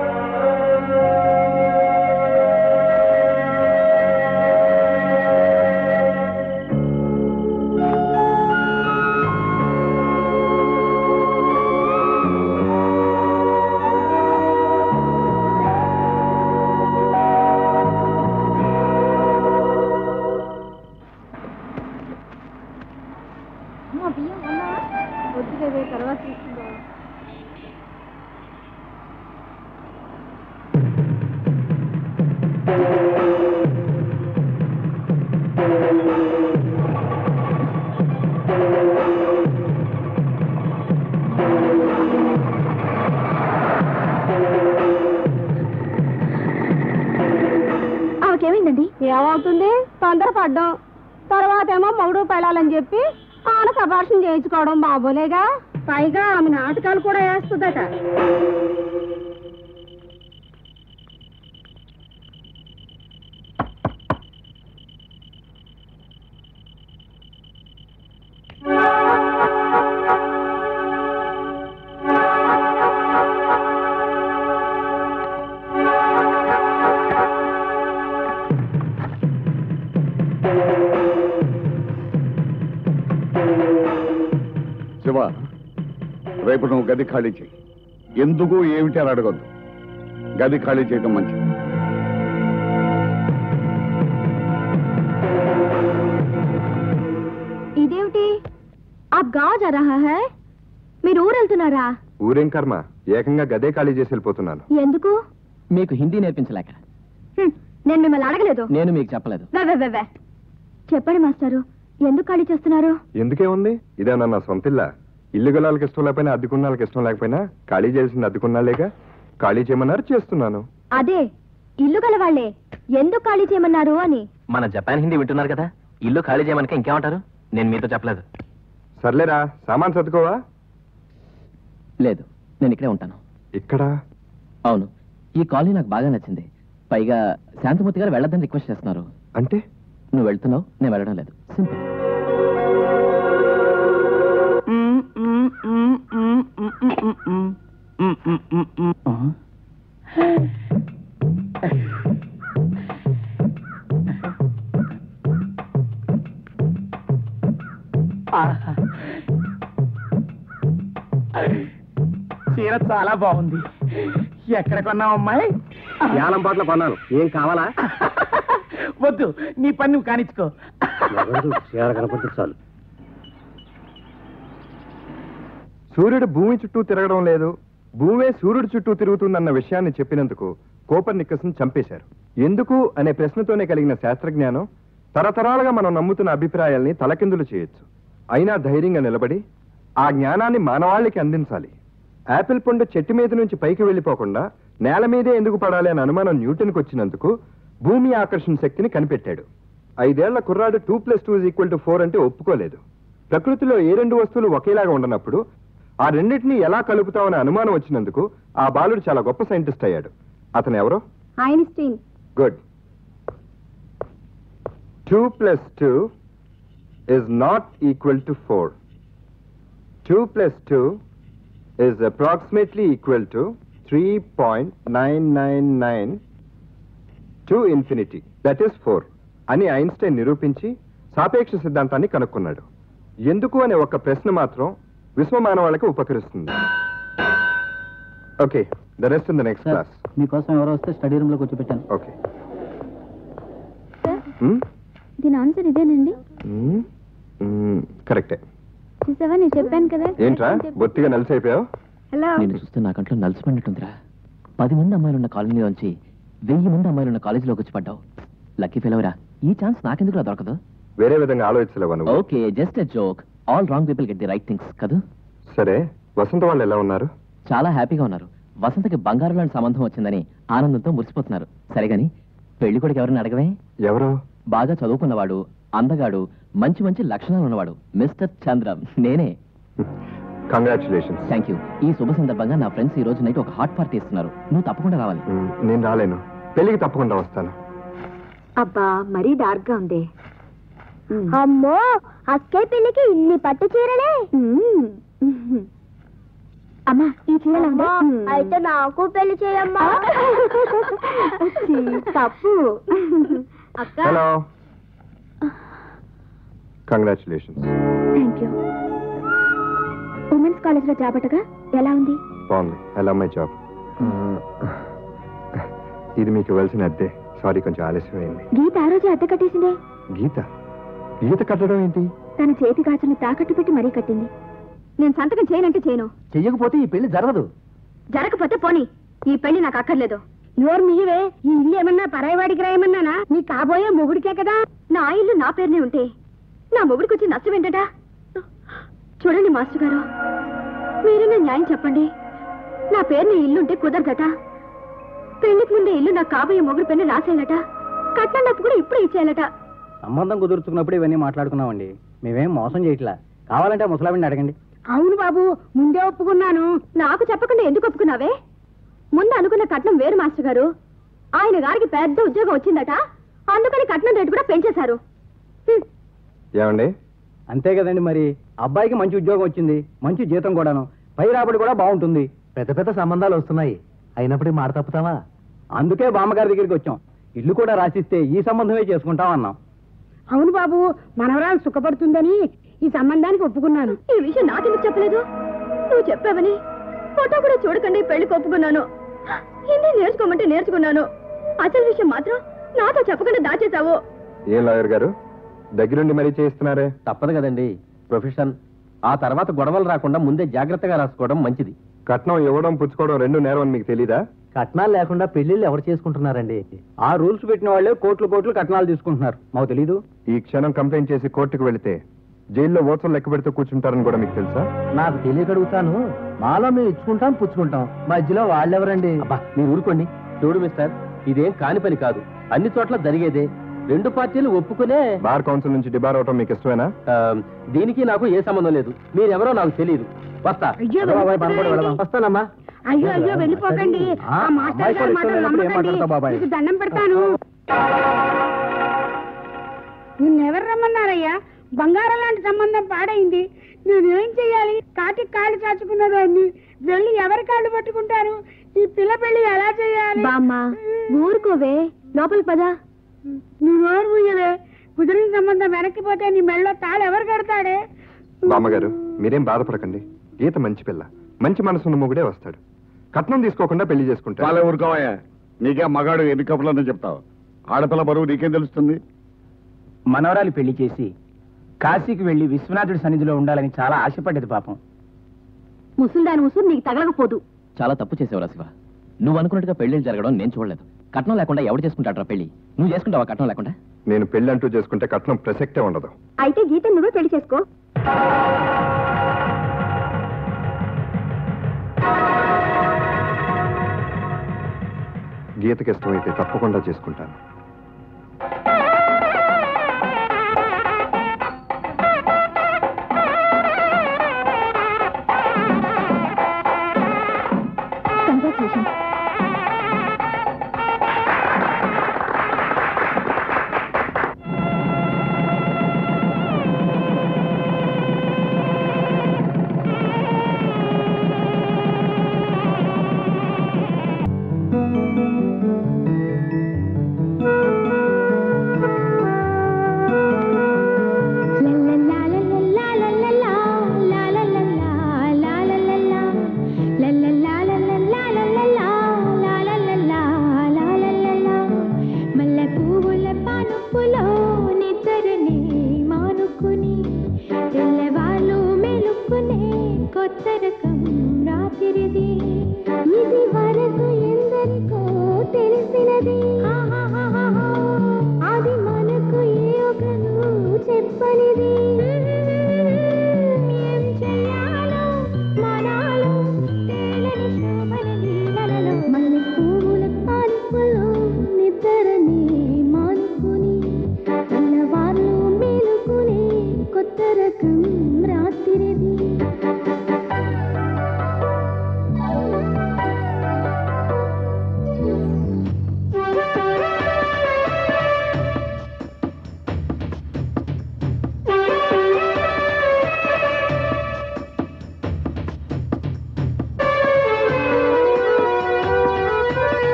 తర్వాత తీసుకుందా? ఆమెకేమైందండి? ఏమవుతుంది? తొందరపడ్డాం. తర్వాత ఏమో మౌడు పెళ్ళాలని చెప్పి ఆనకు అబార్షన్ చేయించుకోవడం బాబోలేగా. పైగా ఆమె నాటకాలు కూడా వేస్తుందట. శివ, రేపు నువ్వు గది ఖాళీ చేయి. ఎందుకు ఏమిటి అని అడగొద్దు. గది ఖాళీ చేయడం మంచిది. ఇదేమిటి అబ్ గావ్ జా రహా హై? మీరు ఊరు వెళ్తున్నారా? ఊరేం కర్మ, ఏకంగా గదే ఖాళీ చేసి వెళ్ళిపోతున్నాను. ఎందుకు? మీకు హిందీ నేర్పించలేక. నేను మిమ్మల్ని అడగలేదు. నేను మీకు చెప్పలేదు. చెప్పండి మాస్టారు, ఎందుకు ఖాళీ చేస్తున్నారు? ఎందుకే ఉంది, ఇదేనా నా సొంతిల్లా? ఇల్లు గలాలకి ఇష్టం లేకపోయినా అద్దెకున్నాళ్ళకి ఇష్టం లేకపోయినా ఖాళీ చేసింది అద్దెకున్నాలేగా. ఖాళీ చేయమన్నారు, చేస్తున్నాను. అదే ఇల్లు గల వాళ్ళే ఎందుకు ఖాళీ చేయమన్నారు అని. మన జపాన్ హిందీ వింటున్నారు కదా, ఇల్లు ఖాళీ చేయమని ఇంకేమంటారు? నేను మీతో చెప్పలేదు. సర్లేరా, సామాన్ సర్దుకోవా? లేదు, నేను ఇక్కడే ఉంటాను. ఇక్కడ? అవును, ఈ కాలనీ నాకు బాగా నచ్చింది. పైగా శాంతమూర్తి గారు వెళ్ళొద్దని రిక్వెస్ట్ చేస్తున్నారు. అంటే నువ్వు వెళ్తున్నావు, నేను వెళ్ళడం లేదు. సింపుల్. చీర చాలా బాగుంది. ఎక్కడ కొన్నావు అమ్మాయి? యాలం పాటలు కొన్నాను. ఏం కావాలా? వద్దు, నీ పని నువ్వు కానిచ్చుకో. చీర కనపడితే చాలు. సూర్యుడు భూమి చుట్టూ తిరగడం లేదు, భూమే సూర్యుడు చుట్టూ తిరుగుతుందన్న విషయాన్ని చెప్పినందుకు కోపర్నికస్ను చంపేశారు. ఎందుకు అనే ప్రశ్నతోనే కలిగిన శాస్త్రజ్ఞానం తరతరాలుగా మనం నమ్ముతున్న అభిప్రాయాల్ని తలకిందులు చేయొచ్చు. అయినా ధైర్యంగా నిలబడి ఆ జ్ఞానాన్ని మానవాళికి అందించాలి. యాపిల్ పండు చెట్టు మీద నుంచి పైకి వెళ్ళిపోకుండా నేల మీదే ఎందుకు పడాలి అనే అనుమానం న్యూటన్కి వచ్చినందుకు భూమి ఆకర్షణ శక్తిని కనిపెట్టాడు. 5 ఏళ్ల కుర్రాడు 2+2=4 అంటే ఒప్పుకోలేదు. ప్రకృతిలో ఏ రెండు వస్తువులు ఒకేలాగా ఉండనప్పుడు ఆ రెండింటినీ ఎలా కలుపుతామనే అనుమానం వచ్చినందుకు ఆ బాలుడు చాలా గొప్ప సైంటిస్ట్ అయ్యాడు. అతను ఎవరో? Einstein. Good. 2+2 is not equal to 4. 2+2 is approximately equal to 3.999 to infinity. That is 4 అని ఐన్స్టైన్ నిరూపించి సాపేక్ష సిద్ధాంతాన్ని కనుక్కున్నాడు. ఎందుకు అనే ఒక ప్రశ్న మాత్రం విశ్వమానవాళ్ళకి ఉపకరిస్తుంది. Okay, the rest in the next class. మీకోసం ఎవరో వస్తే స్టడీ రూమ్ లో కూర్చోబెట్టాను. ఓకే. దీని ఆన్సర్ ఇదేనండి. కరెక్టే. చూసావా, నేను చెప్పాను కదా. ఏంట్రా బొత్తిగా నలిసైపోయావు? హలో. నేను చూస్తే నా కంట్లో నలిసిపడినట్టుందిరా. 10 మంది అమ్మాయిలున్న కాలనీలోంచి 1000 మంది అమ్మాయిలున్న కాలేజీలోకి వచ్చి పడ్డావు. లక్కీ ఫెలోరా. ఈ ఛాన్స్ నాకెందుకు దొరకదు? వేరే విధంగా ఆలోచించలేవా నువ్వు? Okay, just a joke. All wrong people get the right things కదా. సరే, వసంత వాళ్ళు ఎలా ఉన్నారు? చాలా హ్యాపీగా ఉన్నారు. వసంతకి బంగారం లాంటి సంబంధం వచ్చిందని ఆనందంతో మురిసిపోతున్నారు. సరే గాని పెళ్లి కొడుకు ఎవరిని అడగవే? ఎవరు? బాగా చదువుకున్నవాడు, అందగాడు, మంచి మంచి లక్షణాలు ఉన్నవాడు, మిస్టర్ చంద్రం. నేనే. కంగ్రాచులేషన్స్. Thank you. ఈ శుభ సందర్భంగా నా ఫ్రెండ్స్ ఈ రోజు నైట్ ఒక హాట్ పార్టీ ఇస్తున్నారు. నువ్వు తప్పకుండా రావాలి. నేను రాలేను. పెళ్లికి తప్పకుండా వస్తాను. అబ్బా, మరీ డార్క్ గా ఉంది. అమ్మో, అక్కే పెళ్లికి ఇన్ని పట్టు చీరలే. అమ్మా, ఈ చీరలు అయితే నాకు పెళ్లి చేయమ్మా. తప్పు. Hello, congratulations. Thank you. Women's college లో జాబటగా ఎలా ఉంది? బాగుంది. ఎలా మై జాబ్? ఇది మీకు ఇవ్వాల్సిన అద్దె. సారీ, కొంచెం ఆలస్యమైంది. గీత ఆ రోజే అద్దె కట్టేసిందే. గీత? గీత కట్టడం ఏంటి? తన చేతి గాజులు తాకట్టు పెట్టి మరీ కట్టింది. నేను సంతకం చేయనంటే చేయను. చెయ్యకపోతే ఈ పెళ్లి జరగదు. జరగకపోతే పోనీ, ఈ పెళ్లి నాకు అక్కర్లేదు. నోరు మీవే. ఈ ఇల్లు ఏమన్నా పరాయివాడికి రాయమన్నానా? నీ కాబోయే మొగుడికే కదా. నా ఇల్లు నా పేరునే ఉంటే నా మొగుడికి వచ్చి నష్టం ఏంటట? చూడండి మాస్టర్ గారు, మీరేనా న్యాయం చెప్పండి. నా పేరుని ఇల్లుంటే కుదరదట. పెళ్లికి ముందే ఇల్లు నా కాబోయే మొగుడి పైన రాసేయాలట. కట్నం డబ్బు కూడా ఇప్పుడే ఇచ్చేయాలట. సంబంధం కుదుర్చుకున్నప్పుడు ఇవన్నీ మాట్లాడుకున్నామండి. మేమేం మోసం చేయట్లా. కావాలంటే ముసలావిని అడగండి. అవును బాబు, ముందే ఒప్పుకున్నాను. నాకు చెప్పకుండా ఎందుకు ఒప్పుకున్నావే? ముందు అనుకున్న కట్నం వేరు మాస్టర్ గారు. ఆయన గారికి పెద్ద ఉద్యోగం వచ్చిందట, అందుకని కట్నం రేటు కూడా పెంచేశారు. ఏమండి? అంతే కదండి మరి. అబ్బాయికి మంచి ఉద్యోగం వచ్చింది, మంచి జీతం కూడాను, పై రాబడి కూడా బాగుంటుంది. పెద్ద పెద్ద సంబంధాలు వస్తున్నాయి, అయినప్పటికీ మాట తప్పుతావా? అందుకే బామ్మగారి దగ్గరికి వచ్చాం. ఇల్లు కూడా రాసిస్తే ఈ సంబంధమే చేసుకుంటాం అన్నాం. అవును బాబు, మనవరాలు సుఖపడుతుందని ఈ సంబంధానికి ఒప్పుకున్నాను. ఈ విషయం నాకెందుకు చెప్పలేదు? నువ్వు చెప్పావని ఫోటో కూడా చూడకండి పెళ్లికి ఒప్పుకున్నాను. హిందీ నేర్చుకోమంటే నేర్చుకున్నాను. అసలు విషయం మాత్రం నాతో చెప్పకుండా దాచేశావు. ఏ లాయర్ గారు దగ్గరుండి మరీ చేయిస్తున్నారే? తప్పదు కదండి, ప్రొఫెషన్. ఆ తర్వాత గొడవలు రాకుండా ముందే జాగ్రత్తగా రాసుకోవడం మంచిది. కట్నం ఇవ్వడం పుచ్చుకోవడం రెండు నేరం అని మీకు తెలీదా? కట్నాలు లేకుండా పెళ్లిళ్ళు ఎవరు చేసుకుంటున్నారండి? ఆ రూల్స్ పెట్టిన వాళ్ళే కోట్లు కోట్లు కట్నాలు తీసుకుంటున్నారు. మాకు తెలీదు. ఈ క్షణం కంప్లైంట్ చేసి కోర్టుకు వెళితే జైల్లో ఓట్స్ లెక్క పెడుతూ కూర్చుంటారని కూడా మీకు తెలుసా? నాకు తెలియకడుగుతాను. మాలో మేము ఇచ్చుకుంటాం పుచ్చుకుంటాం, మధ్యలో వాళ్ళెవరండి? అబ్బా మీరు ఊరుకోండి. చూడు మిస్టర్, ఇదేం కాని పని కాదు, అన్ని చోట్ల జరిగేదే. రెండు పార్టీలు ఒప్పుకునే. బార్ కౌన్సిల్ నుంచి డిబార్ అవటం మీకు ఇష్టమేనా? దీనికి నాకు ఏ సంబంధం లేదు. మీరెవరో నాకు తెలియదు. వస్తా. వస్తానమ్మా. అయ్యో అయ్యో వెళ్ళిపోకండి. దండం పెడతాను. నిన్నెవరు రమ్మన్నారయ్యా? బంగారం లాంటి సంబంధం పాడైంది. నేనేం చెయ్యాలి? కాటికి కాళ్ళు చాచుకున్నదాన్ని వెళ్ళి ఎవరి కాళ్ళు పట్టుకుంటారు? ఈ పిల్ల పెళ్లి ఎలా చేయాలి? బామ్మా ఊరుకోవే, లోపలికి పదా. నువ్వు నోరు ముయ్యవే. కుదిరిన సంబంధం వెనక్కిపోతే నీ మెళ్ళో తాళి ఎవరు కడతాడే? బామ్మగారు మీరేం బాధపడకండి. గీత మంచి పిల్ల, మంచి మనసున్న మొగుడే వస్తాడు. కట్నం తీసుకోకుండా పెళ్లి చేసుకుంటా. వాళ్ళే ఊరుకోవయ్యా. నీకే మగాడు ఎన్ని కప్పులని చెప్తావు? ఆడపిల్ల బరువు నీకేం తెలుస్తుంది? మనవరాలి పెళ్లి చేసి కాశీకి వెళ్లి విశ్వనాథుడి సన్నిధిలో ఉండాలని చాలా ఆశపడ్డది పాపం. ముసుల్దాని ఉసురు నీకు తగలకపోదు. చాలా తప్పు చేసేవరా శివ. నువ్వు అనుకున్నట్టుగా పెళ్లిళ్ళు జరగడం నేను చూడలేదు. కట్నం లేకుండా ఎవడు చేసుకుంటాడు పెళ్లి? నువ్వు చేసుకుంటావా కట్నం లేకుండా? నేను పెళ్లి అంటూ చేసుకుంటే కట్నం ప్రసక్తే ఉండదు. అయితే గీత నువ్వే పెళ్లి చేసుకో. గీతకి ఇష్టమైతే తప్పకుండా చేసుకుంటాను.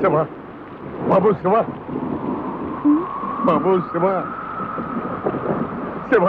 Shiva Babu Shiva Babu Shiva Shiva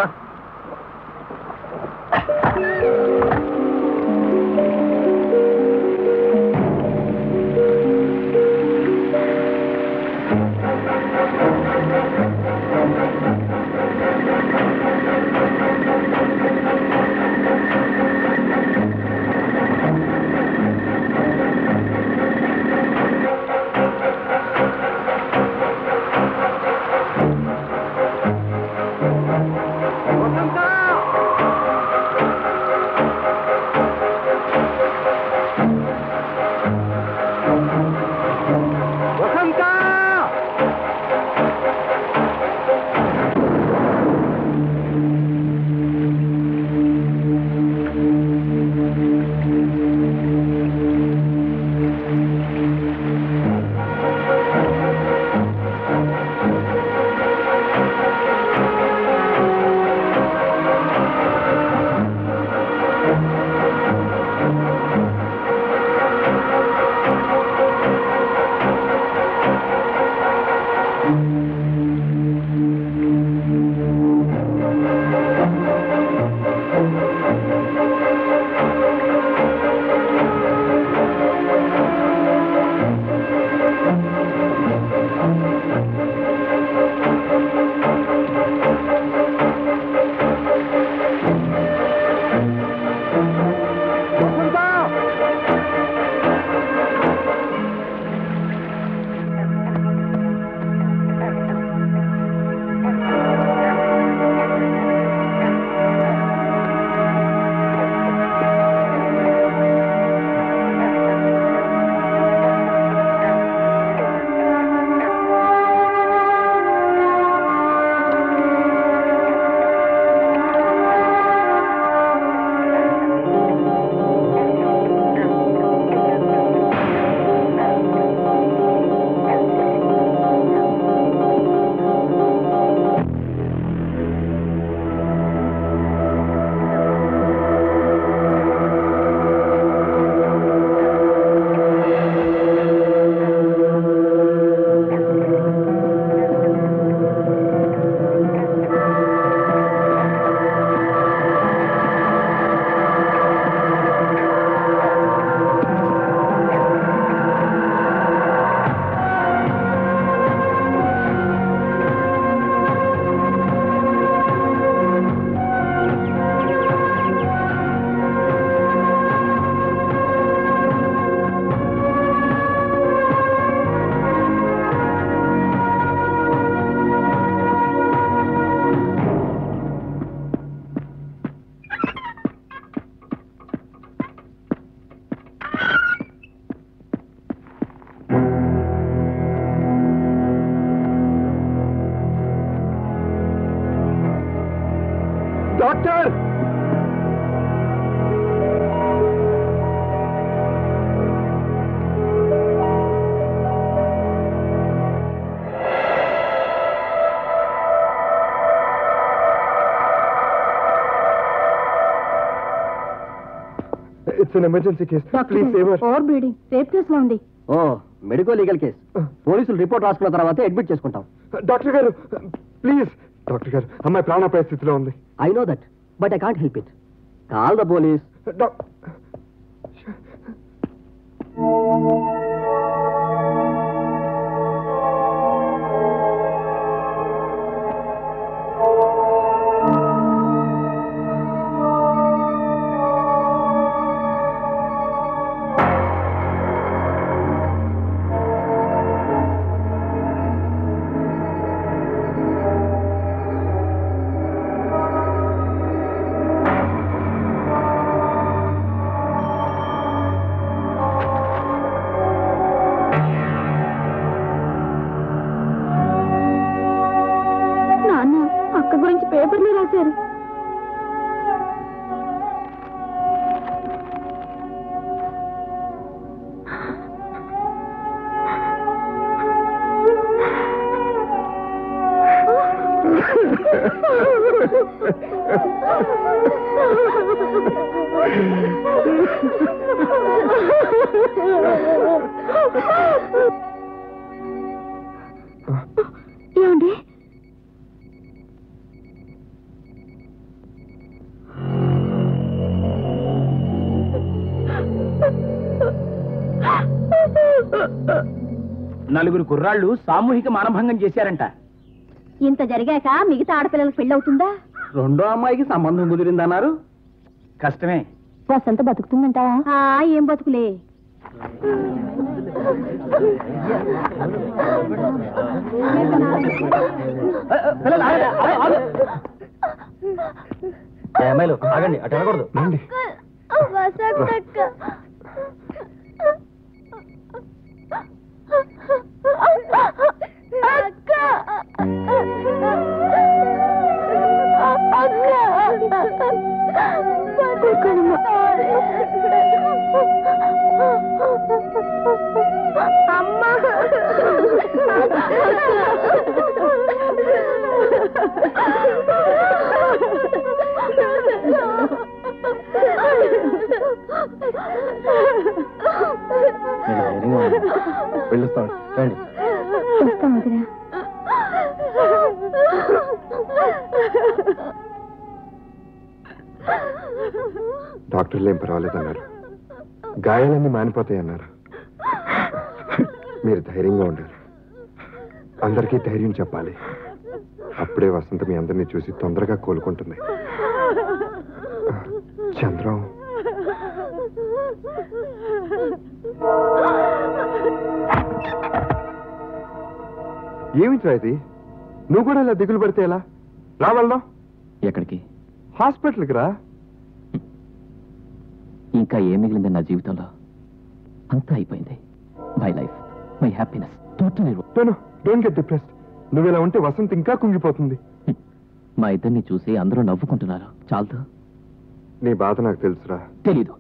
doctor it's an emergency case please save her over bleeding rape కేసులో ఉంది. ఓ మెడికల్ లీగల్ కేస్. పోలీసులు రిపోర్ట్ రాసుకున్న తర్వాత అడ్మిట్ చేసుకుంటాం. డాక్టర్ గారు ప్లీజ్ డాక్టర్ గారు అమ్మాయి ప్రాణాపాయ స్థితిలో ఉంది. I know that but I can't help it. Call the police. పేపర్లో రాశారు. ఏమండి? నలుగురు కుర్రాళ్ళు సామూహిక మానభంగం చేశారంట. ఇంత జరిగాక మిగతా ఆడపిల్లలకు పెళ్ళవుతుందా? రెండో అమ్మాయికి సంబంధం కుదిరిందన్నారు. కష్టమే. వసంత బతుకుతుందంట. ఏం బతుకులే. అమ్మాయిలు ఆగండి, అటు వెళ్ళకూడదు. వెళ్ళొస్తాం రండి. వస్తాం వదినా. డాక్టర్లు ఏం పర్వాలేదన్నారు, గాయాలన్నీ మానిపోతాయన్నారు. మీరు ధైర్యంగా ఉండాలి, అందరికీ ధైర్యం చెప్పాలి. అప్పుడే వసంత మీ అందరినీ చూసి తొందరగా కోలుకుంటుంది. చంద్రం, ఏమిట్రా ఇది? నువ్వు కూడా ఇలా దిగులు పడితే ఎలా? రా వెళ్దాం. ఎక్కడికి? హాస్పిటల్కి రా. ఇంకా ఏం మిగిలింది నా జీవితంలో? అంతా అయిపోయింది. My life, my happiness totally. Don't get depressed. నువ్వు ఇలా ఉంటే వసంత్ ఇంకా కుంగిపోతుంది. మా ఇద్దరిని చూసి అందరూ నవ్వుకుంటున్నారు. చాలదు. నీ బాధ నాకు తెలుసురా. తెలీదు,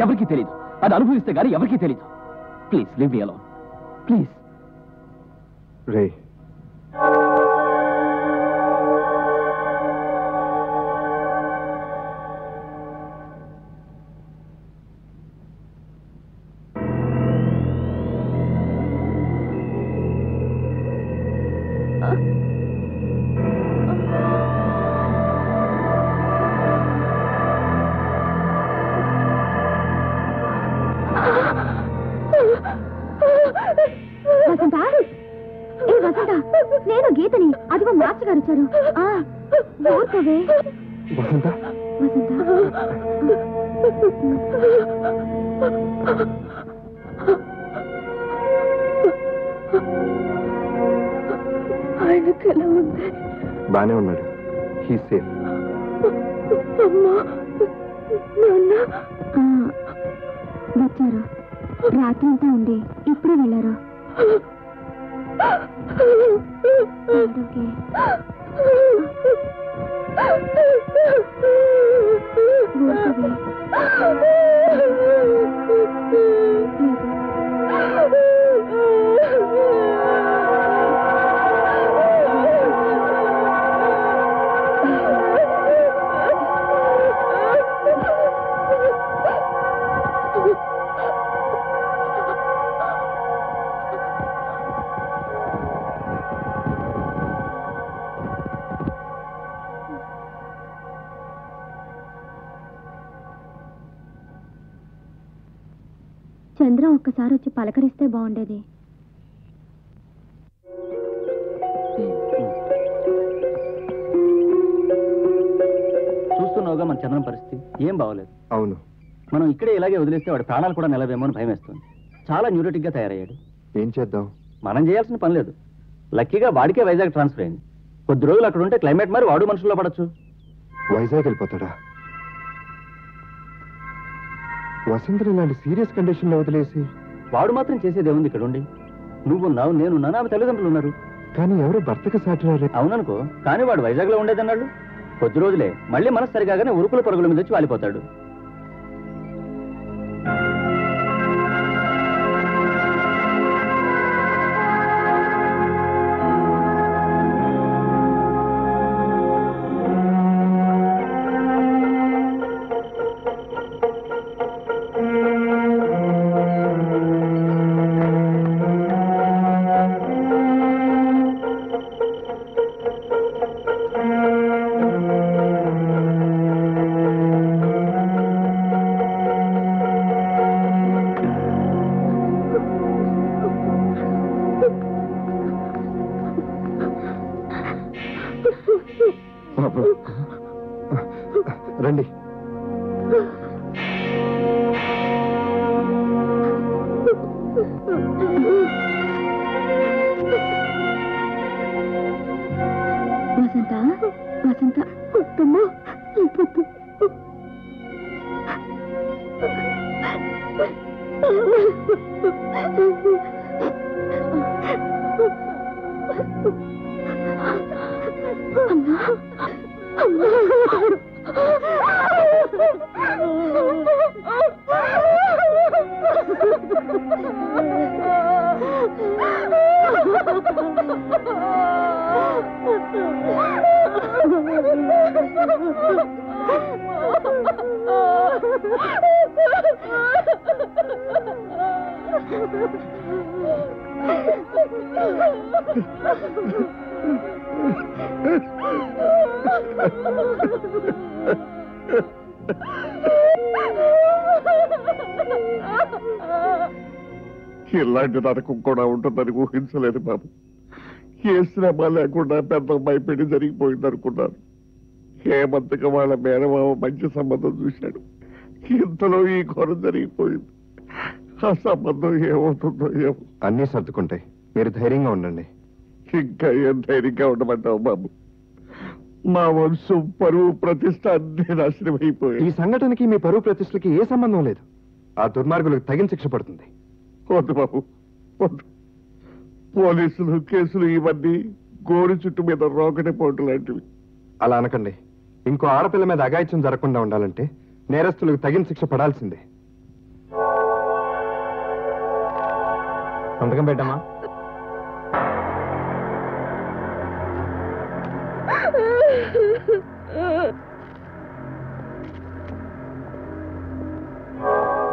ఎవరికి తెలీదు. అది అనుభవిస్తే గానీ ఎవరికి తెలీదు. Please leave me alone, please. రే, వసంత, ఏ వసంత, నేను గీతని. అదిగో మాస్టర్ గారు వచ్చారు. ఊరుకోవే వసంత. ఆయనకు ఎలా ఉంది? బానే ఉన్నాడు. He safe. వచ్చారు. రాత్రి అంతా ఉండి ఇప్పుడే వెళ్ళారు. మనందరం ఒక్కసారి వచ్చి పలకరిస్తే బాగుండేది. చూస్తున్నావుగా మన చంద్రం పరిస్థితి ఏం బాగోలేదు. అవును, మనం ఇక్కడే ఇలాగే వదిలేస్తే వాడి ప్రాణాలు కూడా నిలవేమో అని భయం వేస్తుంది. చాలా న్యూరోటిక్ గా తయారయ్యాడు. ఏం చేద్దాం? మనం చేయాల్సిన పని లేదు. లక్కీగా వాడికే వైజాగ్ ట్రాన్స్ఫర్ అయింది. కొద్ది రోజులు అక్కడ ఉంటే క్లైమేట్ మరి వాడు మనుషుల్లో పడచ్చు. వైజాగ్ వెళ్ళిపోతాడా? వసంతని ఇలాంటి సీరియస్ కండిషన్ లో వదిలేసి వాడు మాత్రం చేసేది ఏముంది? ఇక్కడ ఉండి నువ్వున్నావు, నేనున్నాను, ఆమె తల్లిదండ్రులు ఉన్నారు. కానీ ఎవరు భర్తకు సాటిరారే. అవుననుకో, కానీ వాడు వైజాగ్ లో ఉండేదన్నాడు. కొద్ది రోజులే, మళ్ళీ మనసు సరిగానే ఉరుకుల పరుగుల మీద వచ్చి వాలిపోతాడు. రండి. వసంత, వసంత, అమ్మా, ఇలాంటి నరకం కూడా ఉంటుందని ఊహించలేదు బాబు. ఏ శ్రమ లేకుండా పెద్ద అమ్మాయి పెళ్లి జరిగిపోయింది అనుకున్నాను. హేమంతగా వాళ్ళ మేనమామ మంచి సంబంధం చూశాడు. ఇంతలో ఈ ఘోరం జరిగిపోయింది. ఆ సంబంధం ఏమవుతుందో ఏమో. అన్నీ సర్దుకుంటాయి, మీరు ధైర్యంగా ఉండండి. ఇంకా ఏం ధైర్యంగా ఉండమంటావు బాబు? మా వంశం పరువు ప్రతిష్ట అన్ని నాశనం అయిపోయాయి. ఈ సంఘటనకి మీ పరువు ప్రతిష్టలకి ఏ సంబంధం లేదు. ఆ దుర్మార్గులకు తగిన శిక్ష పడుతుంది. వద్దు బాబు, వద్దు. పోలీసులు, కేసులు ఇవన్నీ గోరు చుట్టు మీద రోకటి పోటు లాంటివి. అలా అనకండి. ఇంకో ఆడపిల్ల మీద అఘాయిత్యం జరగకుండా ఉండాలంటే నేరస్తులకు తగిన శిక్ష పడాల్సిందే. సంతకం పెట్టమ్మా.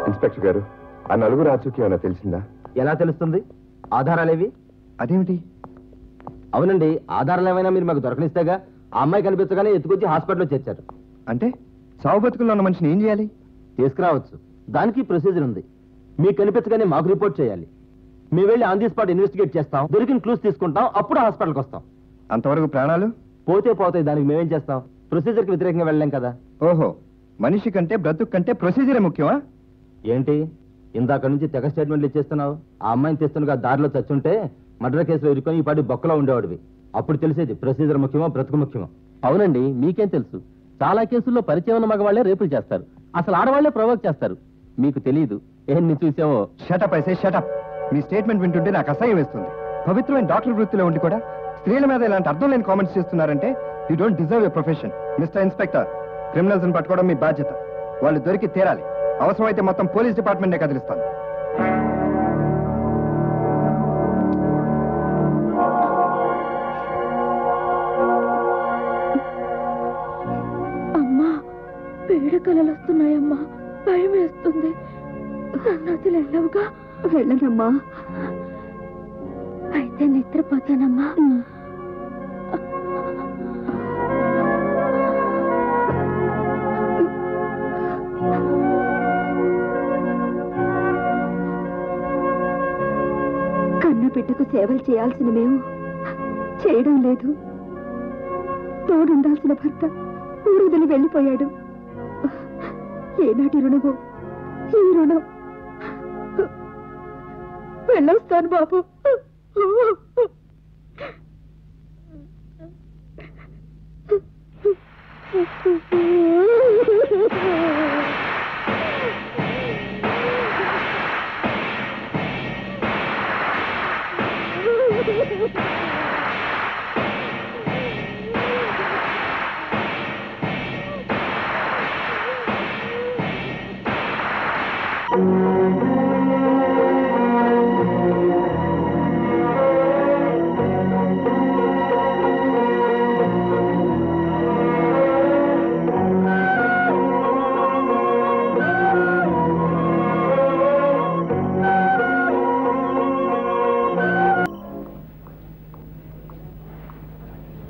ఇన్స్పెక్టర్ గారు, ఆ నలుగురు ఆచూకీ ఏమైనా తెలిసిందా? ఎలా తెలుస్తుంది? ఆధారాలేవి? అదేమిటి? అవునండి, ఆధారాలు ఏమైనా మీరు మాకు దొరకనిస్తేగా. ఆ అమ్మాయి కనిపించగానే ఎత్తుకొచ్చి హాస్పిటల్లో చేర్చారు. అంటే సావు బతుకుల్లో ఉన్న మనిషిని ఏం చేయాలి? తీసుకురావచ్చు. దానికి ప్రొసీజర్ ఉంది. మీకు కనిపించగానే మాకు రిపోర్ట్ చేయాలి. మేము వెళ్ళి ఆన్ ది స్పాట్ ఇన్వెస్టిగేట్ చేస్తాం, దొరికిన క్లూస్ తీసుకుంటాం, అప్పుడు హాస్పిటల్కి వస్తాం. అంతవరకు ప్రాణాలు పోతే పోతాయి, దానికి మేమేం చేస్తాం? ప్రొసీజర్కి వ్యతిరేకంగా వెళ్ళలేం కదా. ఓహో, మనిషి కంటే బ్రతుకు కంటే ప్రొసీజరే ముఖ్యమా? ఏంటి ఇందాక నుంచి తెగ స్టేట్మెంట్లు ఇచ్చేస్తున్నావు? ఆ అమ్మాయిని తెస్తుండగా దారిలో చచ్చుంటే మర్డర్ కేసులో ఇరుకొని ఈ పాటి బొక్కలో ఉండేవాడివి. అప్పుడు తెలిసేది ప్రొసీజర్ ముఖ్యమో బ్రతుకు ముఖ్యమో. అవునండి, మీకేం తెలుసు? చాలా కేసుల్లో పరిచయం ఉన్న మగవాళ్లే రేపులు చేస్తారు, అసలు ఆడవాళ్లే ప్రొవోక్ చేస్తారు. మీకు తెలియదు. ఎన్ని చూసామో. షటప్ అయితే షటప్. మీ స్టేట్మెంట్ వింటుంటే నాకు అసహ్యం వేస్తుంది. పవిత్రమైన డాక్టర్ వృత్తిలో ఉండి కూడా స్త్రీల మీద ఇలాంటి అర్థం లేని కామెంట్స్ చేస్తున్నారంటే you don't deserve a profession. Mister inspector, criminals ని పట్టుకోవడం మీ బాధ్యత. వాళ్ళు దొరికి తీరాలి. అవసరమైతే మొత్తం పోలీస్ డిపార్ట్మెంటే కదిలిస్తాను. అమ్మా, పీడకలలు వస్తున్నాయమ్మా, భయం వేస్తుంది. నన్ను అసలు వెళ్ళవుగా? వెళ్ళనమ్మా. అయితే నిద్రపోతానమ్మా. బిడ్డకు సేవలు చేయాల్సిన మేము చేయడం లేదు. తోడుండాల్సిన భర్త ఊరుదలి వెళ్ళిపోయాడు. ఏనాటి రుణమో ఈ రుణం. వెళ్ళొస్తాను బాబు.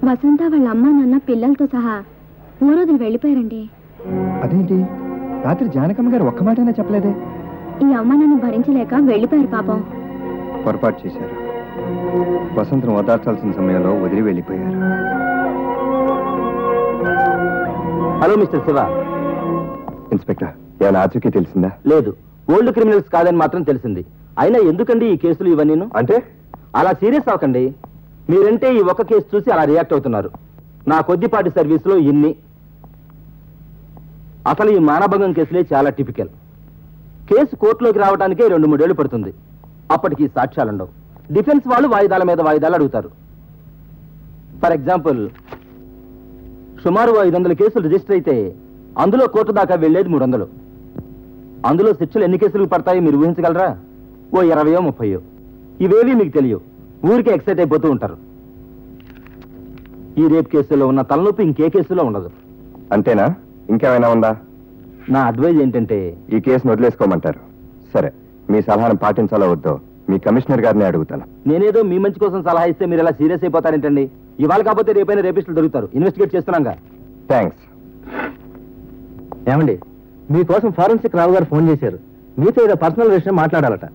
వసంత వాళ్ళ అమ్మ నాన్న పిల్లలతో సహా ఊరోజులు వెళ్ళిపోయారండి. అదేంటి రాత్రి జానకమ్మ గారు ఒక్క మాటైనా చెప్పలేదే? ఈ అమ్మానాన్ని భరించలేక వెళ్ళిపోయారు పాపం. పొరపాటు చేశారు. వసంతను ఓదార్చాల్సిన సమయంలో వదిలి వెళ్ళిపోయారు. Hello mister Shiva. ఇన్స్పెక్టర్, ఏమైనా ఆచూకీ తెలిసిందా? లేదు, ఓల్డ్ క్రిమినల్స్ కాదని మాత్రం తెలిసింది. అయినా ఎందుకండి ఈ కేసులు ఇవన్నీ? అంటే అలా సీరియస్ అవ్వకండి. మీరంటే ఈ ఒక్క కేసు చూసి అలా రియాక్ట్ అవుతున్నారు. నా కొద్దిపాటి సర్వీసులో ఇన్ని. అసలు ఈ మానభంగం కేసులే చాలా టిపికల్. కేసు కోర్టులోకి రావడానికే 2-3 ఏళ్లు పడుతుంది. అప్పటికి సాక్ష్యాలుండవు. డిఫెన్స్ వాళ్ళు వాయిదాల మీద వాయిదాలు అడుగుతారు. ఫర్ ఎగ్జాంపుల్, సుమారు 500 కేసులు రిజిస్టర్ అయితే అందులో కోర్టు దాకా వెళ్లేది 300. అందులో శిక్షలు ఎన్ని కేసులు పడతాయో మీరు ఊహించగలరా? ఓ 20 30. ఇవేవి మీకు తెలియవు. ఊరికే ఎక్సైట్ అయిపోతూ ఉంటారు. ఈ రేప్ కేసులో ఉన్న తలనొప్పి ఇంకే కేసులో ఉండదు. అంతేనా? ఇంకేమైనా ఉందా? నా అడ్వైజ్ ఏంటంటే ఈ కేసును వదిలేసుకోమంటారు. సరే, మీ సలహాను పాటించాలో వద్దో మీ కమిషనర్ గారిని అడుగుతాను. నేనేదో మీ మంచి కోసం సలహా ఇస్తే మీరు ఇలా సీరియస్ అయిపోతారేంటండి? ఇవాళ కాకపోతే రేపైనా రేపిస్టులు దొరుకుతారు. ఇన్వెస్టిగేట్ చేస్తున్నాగా. థ్యాంక్స్. ఏమండి, మీకోసం ఫారెన్సిక్ రావు గారు ఫోన్ చేశారు. మీతో ఏదో పర్సనల్ విషయం మాట్లాడాలట.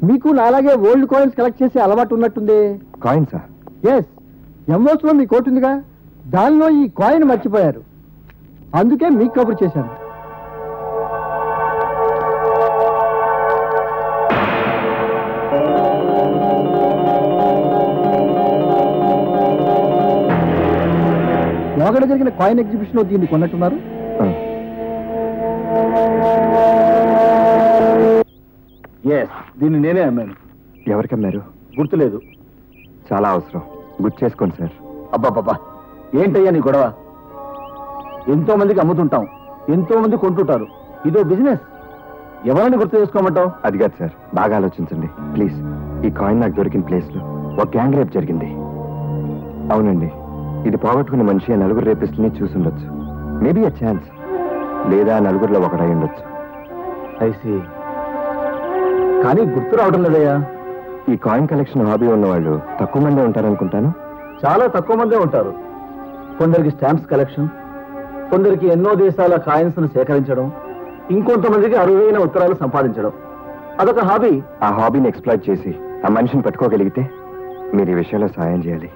మీకు నాలాగే ఓల్డ్ కాయిన్స్ కలెక్ట్ చేసే అలవాటు ఉన్నట్టుంది. కాయిన్సా? ఎస్, ఎంఓస్ లో మీ కోట్ ఉందిగా, దానిలో ఈ కాయిన్ మర్చిపోయారు. అందుకే మీకు కబురు చేశాను. లోగడ జరిగిన కాయిన్ ఎగ్జిబిషన్ లో దీన్ని కొన్నట్టున్నారు. దీన్ని నేనే అమ్మాను. ఎవరికమ్మారు? గుర్తులేదు. చాలా అవసరం, గుర్తు చేసుకోండి సార్. అబ్బాబ్బా, ఏంటయ్యా నీ గొడవ? ఎంతో మందికి అమ్ముతుంటాం, ఎంతో మంది కొంటుంటారు. ఇదో బిజినెస్. ఎవరిని గుర్తు చేసుకోమంటావు? అది కాదు సార్, బాగా ఆలోచించండి ప్లీజ్. ఈ కాయిన్ నాకు దొరికిన ప్లేస్ లో ఒక గ్యాంగ్ రేప్ జరిగింది. అవునండి, ఇది పోగొట్టుకున్న మనిషి 4 రేపిస్టుల్ని చూసుండొచ్చు. Maybe a chance. లేదా 4లో ఒకడై ఉండొచ్చు. ఐసి, కానీ గుర్తు రావడం లేదయ్యా. ఈ కాయిన్ కలెక్షన్ హాబీ ఉన్నవాళ్ళు తక్కువ మందే ఉంటారనుకుంటాను. చాలా తక్కువ మందే ఉంటారు. కొందరికి స్టాంప్స్ కలెక్షన్, కొందరికి ఎన్నో దేశాల కాయిన్స్ ను సేకరించడం, ఇంకొంతమందికి అరుదైన ఉత్తరాలు సంపాదించడం. అదొక హాబీ. ఆ హాబీని ఎక్స్ప్లాయిట్ చేసి ఆ మనిషిని పట్టుకోగలిగితే మీరు ఈ విషయంలో సాయం చేయాలి.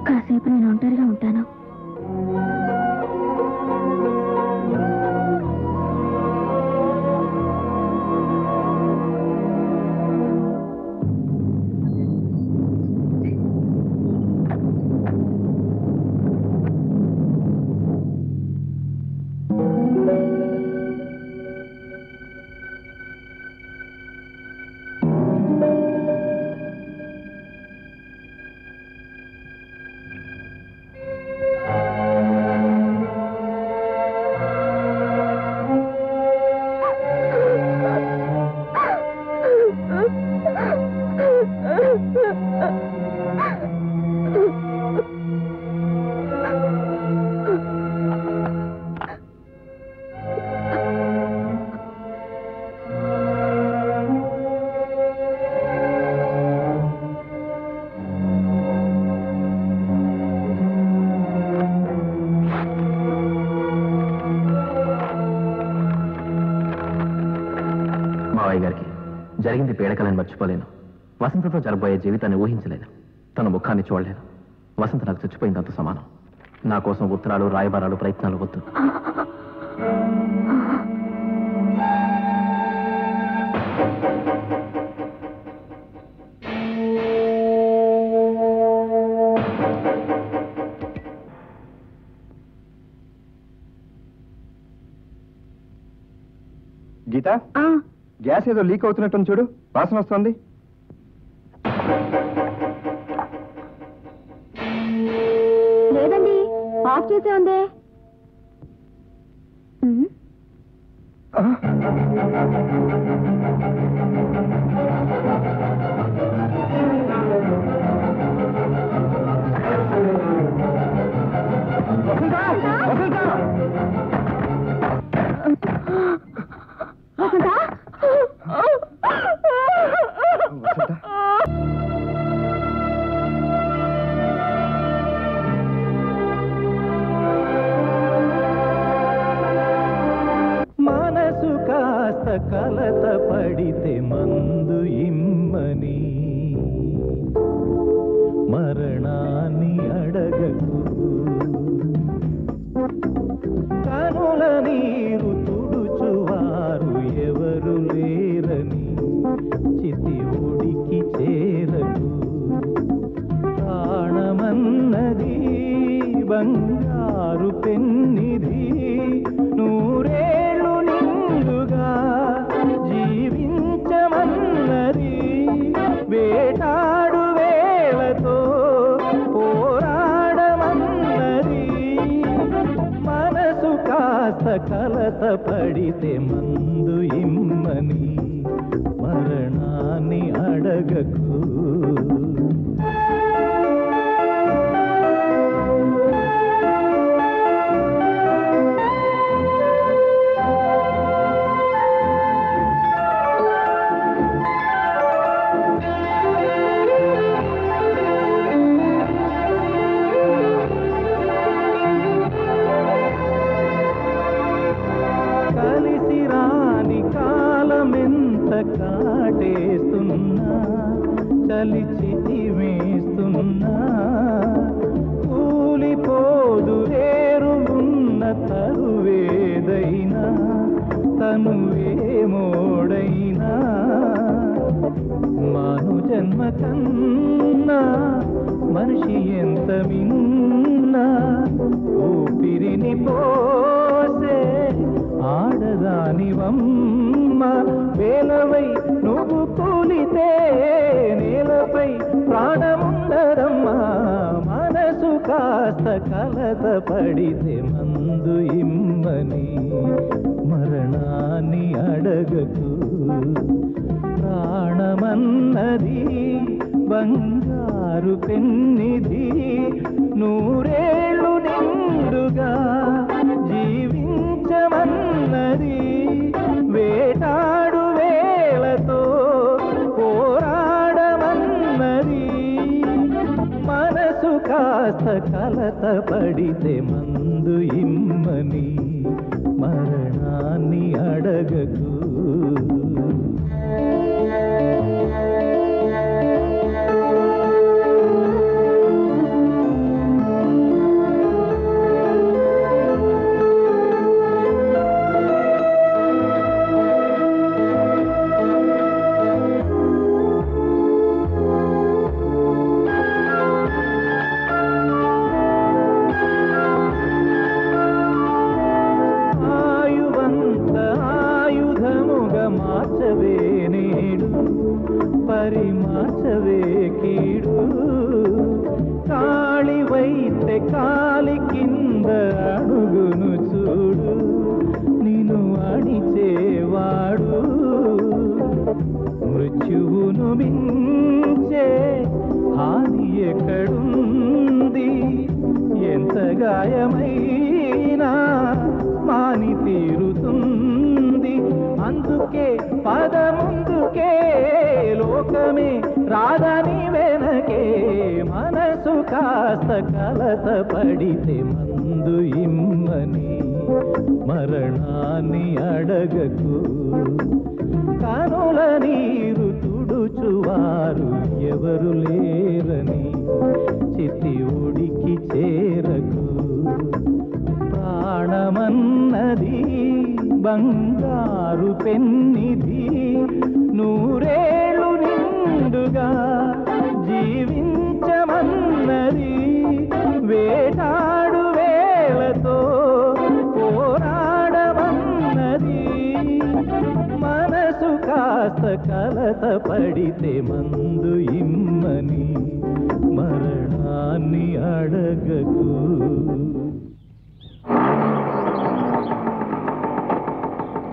కాసేపు నేను ఒంటరిగా ఉంటాను. మావయ్య గారికి జరిగింది పీడకలని మర్చిపోలేను. వసంతతో జరగబోయే జీవితాన్ని ఊహించలేను. తన ముఖాన్ని చూడలేను. వసంత నాకు చచ్చిపోయిందంత సమానం. నా కోసం ఉత్తరాలు, రాయబారాలు, ప్రయత్నాలు వద్దు. గీత, గ్యాస్ ఏదో లీక్ అవుతున్నట్టుంది చూడు, వాసన వస్తుంది. లేదండి, ఆఫ్ చేసే ఉందే. మనసు కాస్త కలత పడితే మందు ఇమ్మని మరణాన్ని అడగకు. కనుల నీరు తుడుచువారు ఎవరు లేరని చితి ఒడికి చేరకు. ప్రాణమన్నది బంగారు పెన్నిది, నూరేళ్ళు నిండుగా జీవించమన్నది. వేటాడు వేళతో పోరాడమన్నది. మనసు కాస్త కలత పడితే మందు ఇమ్మని మరణాన్ని అడగకు. కలిసి రాని కాలమెంత కాటేస్తున్నా, చలి చితివేస్తున్నా. కూలిపోదు వేరున్న తరువేదైనా, తనువేమోడైనా. మాను జన్మ కన్నా మనిషి ఎంత మిన్నా, ఊపిరిని పోసే ఆడదానివమ్మ. వేలవై నువ్వు కూలితే నేలపై ప్రాణముండదమ్మా. మనసు కాస్త కలత పడితే మందు ఇమ్మని మరణ అడగకు ప్రాణమన్నది బంగారు పెన్నిది నూరేళ్ళు నిండుగా జీవించమన్నది వేటాడు వేళతో పోరాడమన్నది మనసు కాస్త కలత పడితే మందు ఇమ్మని మరణాన్ని అడగకు పరిమార్చవే కీడు కాళివైతే కాలి కింద అడుగును చూడు నిన్ను అణిచేవాడు మృత్యువును మించే హాని ఎక్కడుంది ఎంత గాయమైనా మాని తీరుతుంది అందుకే పదముందుకే లోకమే రాదని వెనకే మనసు కాస్త కలత పడితే మందు ఇమ్మని మరణాన్ని అడగకు కనుల నీరు తుడుచువారు ఎవరు లేరని చితి ఉడికి చేరకు ప్రాణమన్నది బంగారు పెన్నిది నూరేళ్ళు నిండుగా జీవించమన్నది వేటాడు వేళతో పోరాడమన్నది మనసు కాస్త కలత పడితే మందు ఇమ్మని మరణాన్ని అడగకు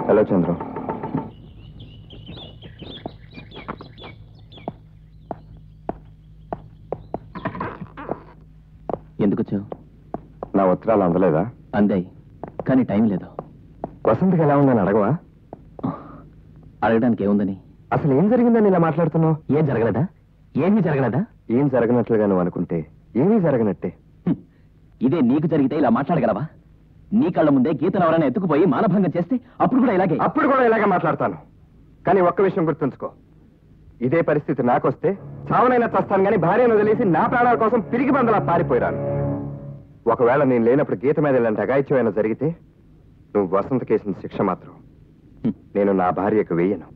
హలో చంద్రం ఎందుకు వచ్చావు? నా ఉత్తరాలు అందలేదా? అందాయి, కానీ టైం లేదు. వసంతకి ఎలా ఉందని అడగవా? అడగడానికి ఏముందని? అసలు ఏం జరిగిందని ఇలా మాట్లాడుతున్నావు? ఏం జరగలేదా? ఏమీ జరగలేదా? ఏం జరగనట్లుగా నువ్వు అనుకుంటే ఏమీ జరగనట్టే. ఇదే నీకు జరిగితే ఇలా మాట్లాడగలవా? నీ కళ్ళ ముందే గీతను ఎవరైనా ఎత్తుకుపోయి మానభంగం చేస్తే అప్పుడు కూడా ఇలాగే మాట్లాడతాను. కానీ ఒక్క విషయం గుర్తుంచుకో, ఇదే పరిస్థితి నాకొస్తే చావనైనా చస్తాను కానీ భార్యను వదిలేసి నా ప్రాణాల కోసం పిరికి బందలా పారిపోయాను. ఒకవేళ నేను లేనప్పుడు గీత మీద ఇలాంటి అఘాయిత్యమైనా జరిగితే నువ్వు వసంత కేసిన శిక్ష మాత్రం నేను నా భార్యకు వేయను.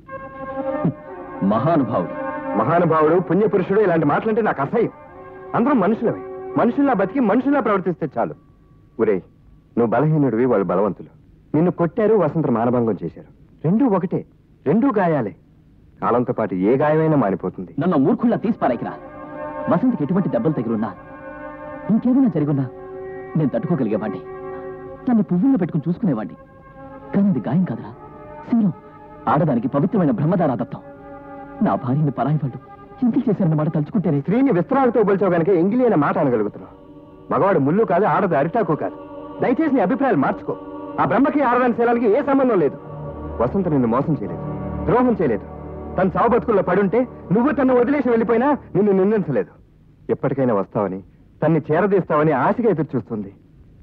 మహానుభావుడు పుణ్యపురుషుడు ఇలాంటి మాటలంటే నాకు అసహ్యం. అందరూ మనుషులవే, మనుషుల్లా బతికి మనుషుల్లా ప్రవర్తిస్తే చాలు. ఒరేయ్, నువ్వు బలహీనుడివి, వాళ్ళు బలవంతులు. నిన్ను కొట్టారు, వసంత మానభంగం చేశారు. రెండూ ఒకటే, రెండూ గాయాలే. కాలంతో పాటు ఏ గాయమైనా మారిపోతుంది. నన్ను మూర్ఖుల్లా తీసిపారాకిరా. వసంతకి ఎటువంటి దెబ్బలు తగిలిన్నా, ఇంకేమైనా జరిగున్నా నేను తట్టుకోగలిగేవాడిని. తన్ని పువ్వుల్లో పెట్టుకుని చూసుకునేవాడిని. కానీ ఇది గాయం కాదురా, శీలం. ఆడదానికి పవిత్రమైన బ్రహ్మదారాదత్తం. నా భార్యని పరాయి వాళ్ళు ఎంగిల్ చేశారన్న మాట తలుచుకుంటేనే. స్త్రీని విస్తరాలతో పోల్చావు కనుక ఎంగిలి అనే మాట అనగలుగుతున్నావు. మగవాడు ముళ్ళు కాదు, ఆడది అరిటాకు కాదు. దయచేసి నీ అభిప్రాయాలు మార్చుకో. ఆ బ్రహ్మకి ఆడదాని శీలానికి ఏ సంబంధం లేదు. వసంత నిన్ను మోసం చేయలేదు, ద్రోహం చేయలేదు. తన చావు బతుకుల్లో పడుంటే నువ్వు తను వదిలేసి వెళ్ళిపోయినా నిన్ను నిందించలేదు. ఎప్పటికైనా వస్తావని, తన్ని చేరదీస్తావని ఆశగా ఎదురు చూస్తుంది.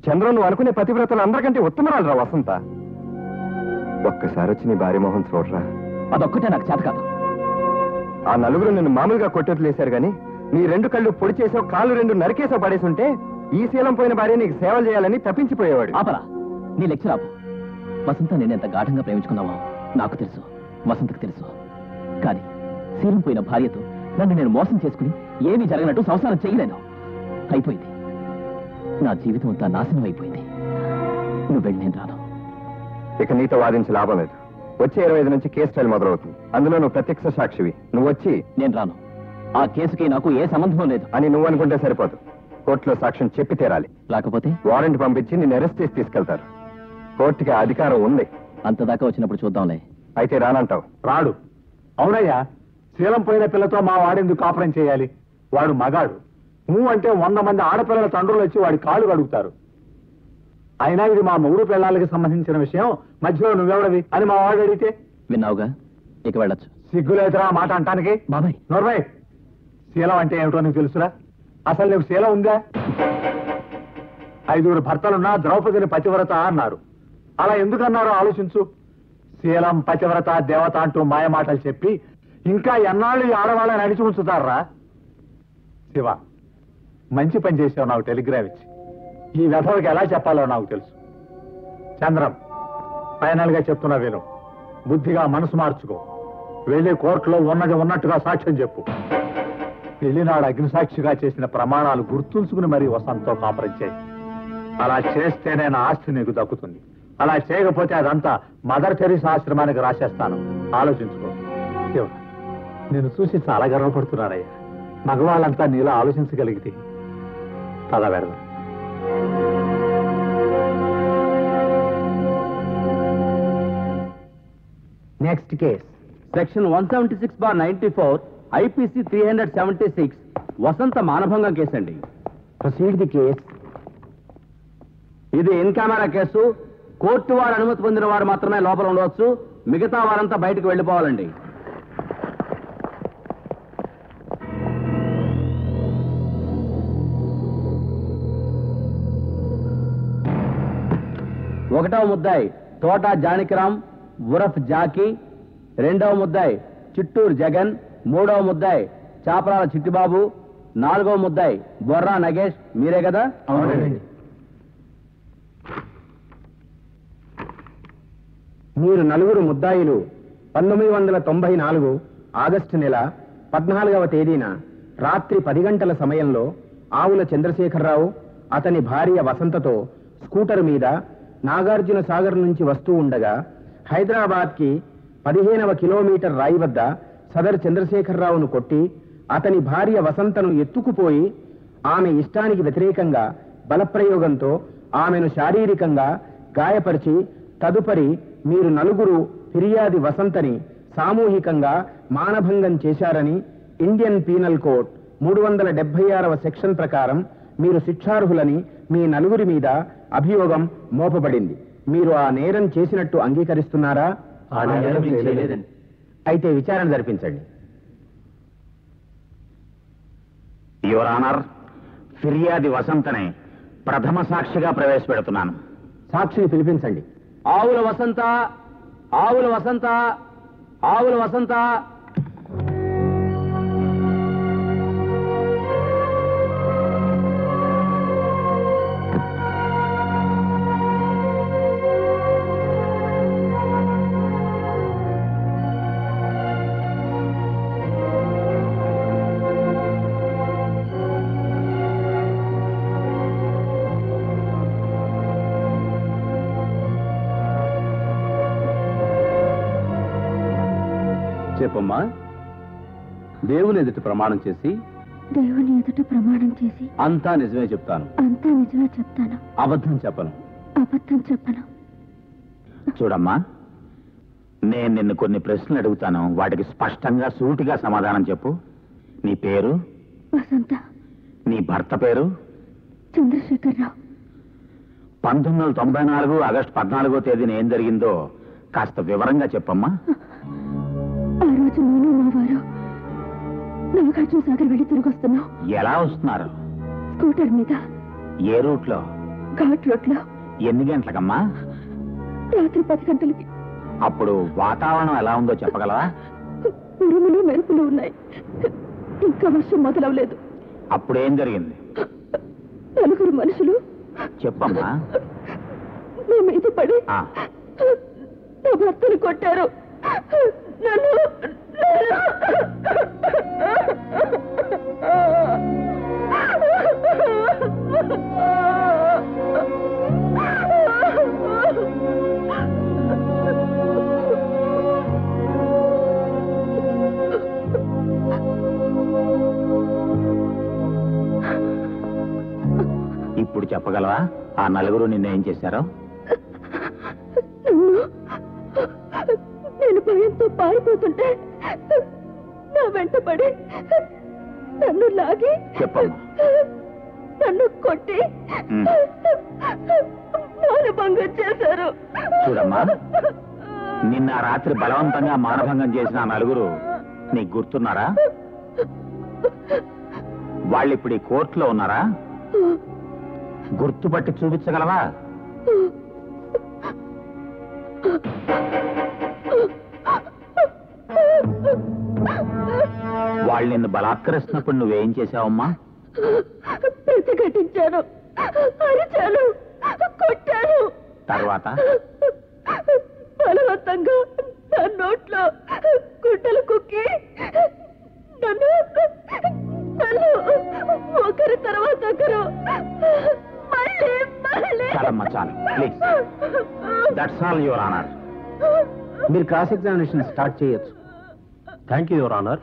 చంద్రం, నువ్వు అనుకునే పతివ్రతలు అందరికంటే ఉత్తమరాలు రా వసంత. ఒక్కసారి వచ్చి నీ భార్య మోహన్ చూడరా. అదొక్కటే నాకు చేత కాదు. ఆ నలుగురు నిన్ను మామూలుగా కొట్టేట్లేశారు గాని నీ రెండు కళ్ళు పొడి చేసో, కాళ్ళు రెండు నరికేసో పడేసి ఉంటే ఈ శీలం పోయిన భార్య నీకు సేవలు చేయాలని తప్పించిపోయేవాడు. ఆపరా, నీ లెక్చర్ ఆపు. వసంత నేనెంత గాఢంగా ప్రేమించుకున్నావో నాకు తెలుసు, వసంతకు తెలుసు. కానీ శీలం పోయిన భార్యతో నన్ను నేను మోసం చేసుకుని ఏమీ జరగనట్టు సంసారం చేయలేను. అయిపోయింది. నా జీవితం అంతా నాశనం అయిపోయింది. నువ్వు వెళ్ళి నేను రాను. ఇక నీతో వాదించి లాభం లేదు. వచ్చే 25 నుంచి కేసు ట్రయల్ మొదలవుతుంది. అందులో నువ్వు ప్రత్యక్ష సాక్షివి. నువ్వు వచ్చి. నేను రాను. ఆ కేసుకి నాకు ఏ సంబంధం లేదు అని నువ్వు అనుకుంటే సరిపోదు. కోర్టులో సాక్ష్యం చెప్పి తీరాలి. లేకపోతే వారెంట్ పంపించి నిన్ను అరెస్ట్ చేసి తీసుకెళ్తారు. కోర్టుకి అధికారం ఉంది. అంతదాకా వచ్చినప్పుడు చూద్దాంలే. అయితే రానంటావు? రాడు. అవునయ్యా, శీలం పోయిన పిల్లతో మా వాడెందుకు కాపురం చేయాలి? వాడు మగాడు. అంటే 100 మంది ఆడపిల్లల తండ్రులు వచ్చి వాడి కాళ్ళు కడుగుతారు. అయినా ఇది మా మొగుడు పిల్లలకి సంబంధించిన విషయం, మధ్యలో నువ్వెవడవి అని మా వాడు అడిగితే? విన్నావుగా, ఇక వెళ్ళొచ్చు. సిగ్గులేదురా మాట అంటానికి? బాబాయ్, నోర్మై, శీలం అంటే ఏమిటో నీకు తెలుసురా? అసలు నీకు శీలం ఉందా? 5 భర్తలున్నా ద్రౌపదిని పతివ్రత అన్నారు. అలా ఎందుకన్నారో ఆలోచించు. శీలం, పతివ్రత, దేవత అంటూ మాయమాటలు చెప్పి ఇంకా ఎన్నాళ్ళు ఈ ఆడవాళ్ళని అడిచి ఉంచుతారా? శివ, మంచి పని చేసావు నాకు టెలిగ్రామ్ ఇచ్చి. ఈ వెధవకి ఎలా చెప్పాలో నాకు తెలుసు. చంద్రం, ఫైనల్ గా చెప్తున్నా విను. బుద్ధిగా మనసు మార్చుకో. వెళ్ళి కోర్టులో ఉన్నది ఉన్నట్టుగా సాక్ష్యం చెప్పు. పెళ్లినాడు అగ్నిసాక్షిగా చేసిన ప్రమాణాలు గుర్తుంచుకుని మరీ వసంతో కాపురం చేయి. అలా చేస్తేనే నా ఆస్తి నీకు దక్కుతుంది. అలా చేయకపోతే అదంతా మదర్ టెరిసా ఆశ్రమానికి రాసేస్తాను. ఆలోచించుకో. శివ, నేను చూసి చాలా గర్వపడుతున్నారయ్యా. మగవాళ్ళంతా నీలా ఆలోచించగలిగితే పద పెడదాం. నెక్స్ట్ కేస్ సెక్షన్ 176/94 ఐపీసీ 376 వసంత మానభంగం కేసు అండి. Proceed the case. ఇది ఇన్ కెమెరా కేసు. కోర్టు వారు అనుమతి పొందిన వారు మాత్రమే లోపల ఉండవచ్చు. మిగతా వారంతా బయటకు వెళ్ళిపోవాలండి. ఒకటవ ముద్దాయి తోట జానకిరామ్ ఉరఫ్ జాకీ. రెండవ ముద్దాయి చిట్టూరు జగన్. మూడవ ముద్దాయి చాపరాల చిట్టిబాబు. నాలుగవ ముద్దాయి బొర్రా నగేష్. మీరే కదా? అవునండి. మీరు నలుగురు ముద్దాయిలు 1994 ఆగస్టు నెల 14వ తేదీన రాత్రి 10 గంటల సమయంలో ఆవుల చంద్రశేఖరరావు అతని భార్య వసంతతో స్కూటర్ మీద నాగార్జున సాగర్ నుంచి వస్తూ ఉండగా హైదరాబాద్కి 15వ కిలోమీటర్ రాయి వద్ద సదర్ చంద్రశేఖరరావును కొట్టి అతని భార్య వసంతను ఎత్తుకుపోయి ఆమె ఇష్టానికి వ్యతిరేకంగా బలప్రయోగంతో ఆమెను శారీరకంగా గాయపరిచి తదుపరి మీరు నలుగురు ఫిర్యాది వసంతని సామూహికంగా మానభంగం చేశారని ఇండియన్ పీనల్ కోడ్ 376వ సెక్షన్ ప్రకారం మీరు శిక్షార్హులని మీ నలుగురి మీద అభియోగం మోపబడింది. మీరు ఆ నేరం చేసినట్టు అంగీకరిస్తున్నారా? అయితే విచారణ జరిపించండి. యువర్ ఆనర్, ఫిర్యాది వసంతనే ప్రథమ సాక్షిగా ప్రవేశపెడుతున్నాను. సాక్షిని పిలిపించండి. ఆవుల వసంత, ఆవుల వసంత, ఆవుల వసంత. చెప్పమ్మా. దేవుని ఎదుట ప్రమాణం చేసి దేవుని ఎదుట ప్రమాణం చేసి అంతా నిజమే చెప్తాను. అంతా నిజమే చెప్తాను. అబద్ధం చెప్పను. అబద్ధం చెప్పను. చూడమ్మా, నేను నిన్ను కొన్ని ప్రశ్నలు అడుగుతాను. వాటికి స్పష్టంగా సూటిగా సమాధానం చెప్పు. నీ పేరు? వసంత. నీ భర్త పేరు? చంద్రశేఖరరావు. 1994 ఆగస్టు 14వ తేదీన ఏం జరిగిందో కాస్త వివరంగా చెప్పమ్మా. ఆ రోజు నేను మా వారు నాగార్జున సాగర్ వెళ్ళి తిరిగి వస్తున్నాం. ఎలా వస్తున్నారు? స్కూటర్ మీద. ఏ రూట్ లో? ఘాట్ రోడ్ లో. ఎన్ని గంటలకమ్మా? రాత్రి 10 గంటలకి. అప్పుడు వాతావరణం ఎలా ఉందో చెప్పగలవా? ఉరుములు మెరుపులు ఉన్నాయి. ఇంకా వర్షం మొదలవలేదు. అప్పుడు ఏం జరిగింది? నలుగురు మనుషులు చెప్పమ్మా. నా మీద పడి ఆ. నా భర్తను కొట్టారు. నన్ను ఇప్పుడు చెప్పగలవా ఆ నలుగురు నిన్నేం చేశారో? నేను భయంతో పారిపోతుంటే నా వెంటపడి నన్ను లాగి చెప్పమ్మా. నన్ను కొట్టి మానభంగం చేశారు. చూడమ్మా, నిన్న రాత్రి బలవంతంగా మానభంగం చేసిన నలుగురు నీకు గుర్తున్నారా? వాళ్ళు ఇప్పుడు ఈ కోర్టులో ఉన్నారా? గుర్తుపట్టి చూపించగలవా? వాళ్ళు నిన్ను బలాత్కరిస్తున్నప్పుడు నువ్వేం చేశావమ్మా? ప్రతిఘటించాను, అరిచాను, కొట్టాను. తర్వాత బలవంతంగా నా నోట్లో గుడ్డలు కుక్కి నన్ను ఒకరి తర్వాత ఒకరు చాలమ్మా, చాలు please. That's all your honour. మీరు క్రాస్ ఎగ్జామినేషన్ స్టార్ట్ చేయొచ్చు. Thank you your honour.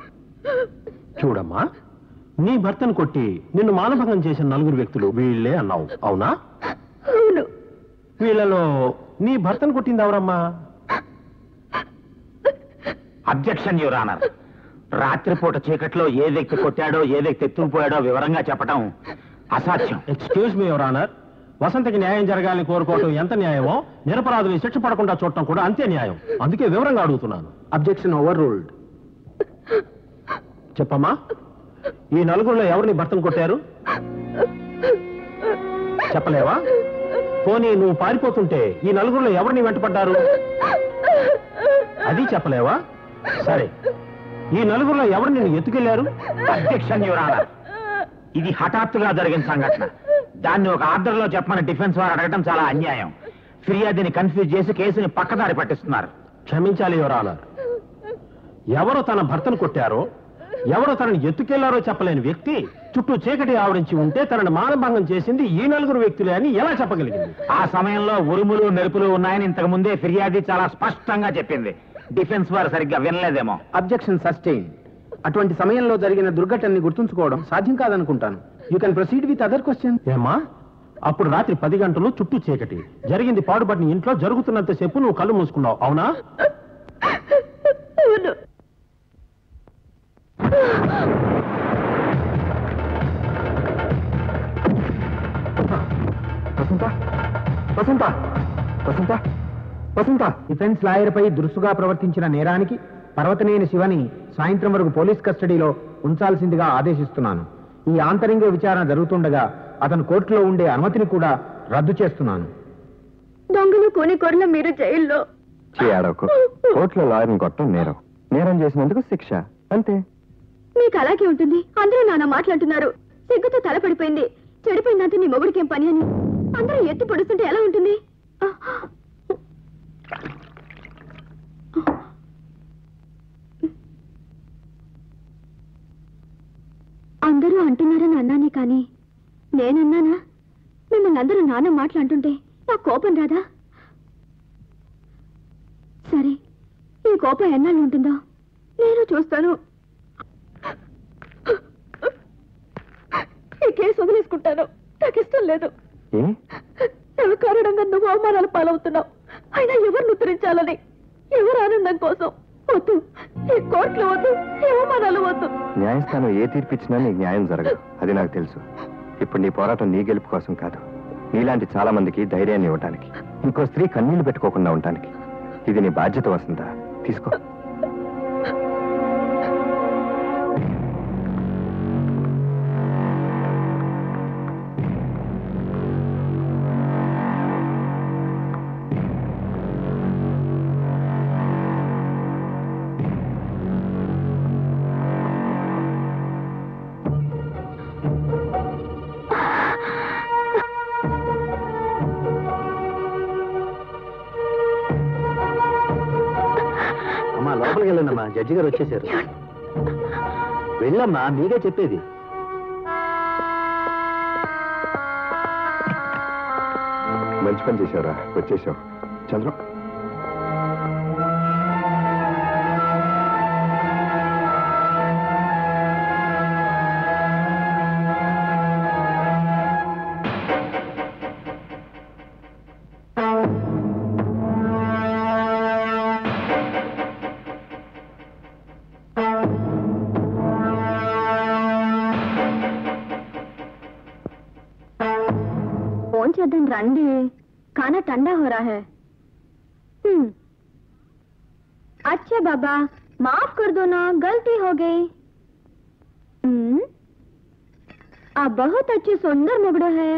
చూడమ్మా, నీ భర్తను కొట్టి నిన్ను మానభంగం చేసిన నలుగురు వ్యక్తులు వీళ్ళే అన్నావు, అవునా? అవును. వీళ్ళలో నీ భర్తను కొట్టింది ఎవరమ్మా? Objection your honour. రాత్రిపూట చీకట్లో ఏ వ్యక్తి కొట్టాడో ఏ వ్యక్తి ఎత్తుకుపోయాడో వివరంగా చెప్పడం అసాధ్యం. Excuse me your honour. వసంతకి న్యాయం జరగాలని కోరుకోవటం ఎంత న్యాయమో, నిరపరాధులు శిక్ష పడకుండా చూడటం కూడా అంతే న్యాయం. అందుకే వివరంగా అడుగుతున్నాను. Objection over ruled. చెప్పమ్మా, ఈ నలుగురిలో ఎవరిని భర్తను కొట్టారు? చెప్పలేవా? పోనీ నువ్వు పారిపోతుంటే ఈ నలుగురిలో ఎవరిని వెంటపడ్డారు? అది చెప్పలేవా? సరే, ఈ నలుగురిలో ఎవరు నిన్ను ఎత్తుకెళ్లారు? Objection your honour. ఇది హఠాత్తుగా జరిగిన సంఘటన. దాన్ని ఒక ఆర్డర్లో చెప్పమని డిఫెన్స్ వారు అడగడం చాలా అన్యాయం. ఫిర్యాదుని కన్ఫ్యూజ్ చేసి కేసుని పక్కదారి పట్టిస్తున్నారు. క్షమించాలి యువర్ ఆనర్. ఎవరు తన భర్తను కొట్టారో, ఎవరు తనని ఎత్తుకెళ్లారో చెప్పలేని వ్యక్తి చుట్టూ చీకటి ఆవరించి ఉంటే తనని మానభంగం చేసింది ఈ నలుగురు వ్యక్తులే అని ఎలా చెప్పగలిగింది? ఆ సమయంలో ఉరుములు మెరుపులు ఉన్నాయని ఇంతకు ముందే ఫిర్యాదు చాలా స్పష్టంగా చెప్పింది. డిఫెన్స్ వారు సరిగ్గా వినలేదేమో. Objection sustain. అటువంటి సమయంలో జరిగిన దుర్ఘటనని గుర్తుంచుకోవడం సాధ్యం కాదనుకుంటాను. You can proceed with other question. ఏమా, అప్పుడు రాత్రి 10 గంటలు చుట్టూ చీకటి, జరిగింది పాడుబడిన ఇంట్లో, జరుగుతున్నంతసేపు నువ్వు కళ్ళు మూసుకున్నావు, అవునా? అవును. వసంత, వసంత, వసంత, వసంత. డిఫెన్స్ లాయర్ పై దురుసుగా ప్రవర్తించిన నేరానికి పర్వతనేని శివని సాయంత్రం వరకు పోలీస్ కస్టడీలో ఉంచాల్సిందిగా ఆదేశిస్తున్నాను. ఈ ఆంతరింగ విచారణ జరుగుతుండగా అతను కోర్టులో ఉండే అనుమతిని కూడా రద్దు చేస్తున్నాను. దొంగలు కోనికొరల మీరు జైల్లో. చేయడకు కోర్టులో లాయర్ని కొట్టడం నేరం. నేరం చేసినందుకు శిక్ష, అంతే. మీకు అలాగే ఉంటుంది. అందరూ నాన్న మాట్లాడుతున్నారు. సిగ్గుతో తలపడిపోయింది. చెడిపోయిందంటే నీ మొగుడికేం పని అని అందరూ ఎత్తి పొడుస్తుంటే ఎలా ఉంటుంది? అందరూ అంటున్నారని అన్నానే కానీ నేనన్నానా? మిమ్మల్ని అందరూ నాన్న మాట్లాడుతుంటే నాకు కోపం రాదా? సరే, ఈ కోపం ఎన్నాళ్ళు ఉంటుందో నేను చూస్తాను. ఈ కేసు వదిలేసుకుంటాను. నాకు ఇష్టం లేదు. నా కారణంగా నువ్వు అవమానాలు పాలవుతున్నావు. అయినా ఎవరిని ఉత్తరించాలని, ఎవరు ఆనందం కోసం? వద్దు, ఈ కోర్టులో వద్దు, ఈ అవమానాలు వద్దు. న్యాయస్థానం ఏ తీర్పిచ్చినా నీకు న్యాయం జరగదు, అది నాకు తెలుసు. ఇప్పుడు నీ పోరాటం నీ గెలుపు కోసం కాదు, నీలాంటి చాలా మందికి ధైర్యాన్ని ఇవ్వటానికి, ఇంకో స్త్రీ కన్నీళ్లు పెట్టుకోకుండా ఉండటానికి. ఇది నీ బాధ్యత వసంత, తీసుకో. లోపలికి వెళ్ళండమ్మా, జడ్జి గారు వచ్చేసారు. వెళ్ళమ్మా, మీరే చెప్పేది. మంచి పని చేశావురా, వచ్చేసావు. చంద్రం, చేద్దాం రండి खाना ठंडा हो रहा है अच्छा बाबा माफ कर दो ना गलती हो गई आप बहुत अच्छे सुंदर मुगड़ो है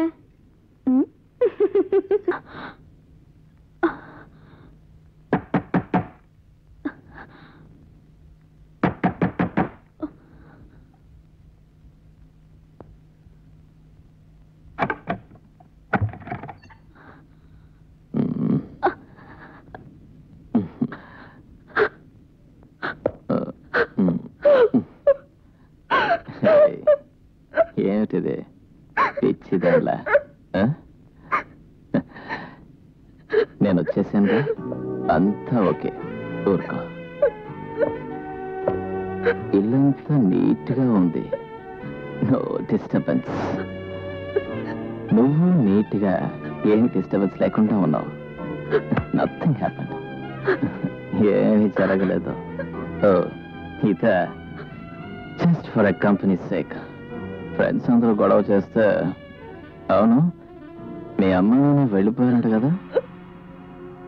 ఏమిటిది పిచ్చిదాన్లా నేను వచ్చేసానుగా అంతా ఓకే ఊరుకో ఇల్లంతా నీట్గా ఉంది నో డిస్టర్బెన్స్ నువ్వు నీట్గా ఏమి డిస్టర్బెన్స్ లేకుండా ఉన్నావు నథింగ్ హ్యాపెన్ ఏమీ జరగలేదు ఓ ఇత just for a company sake friends అందరూ గొడవ చేస్తే అవును మీ అమ్మ వెళ్ళిపోయారంట కదా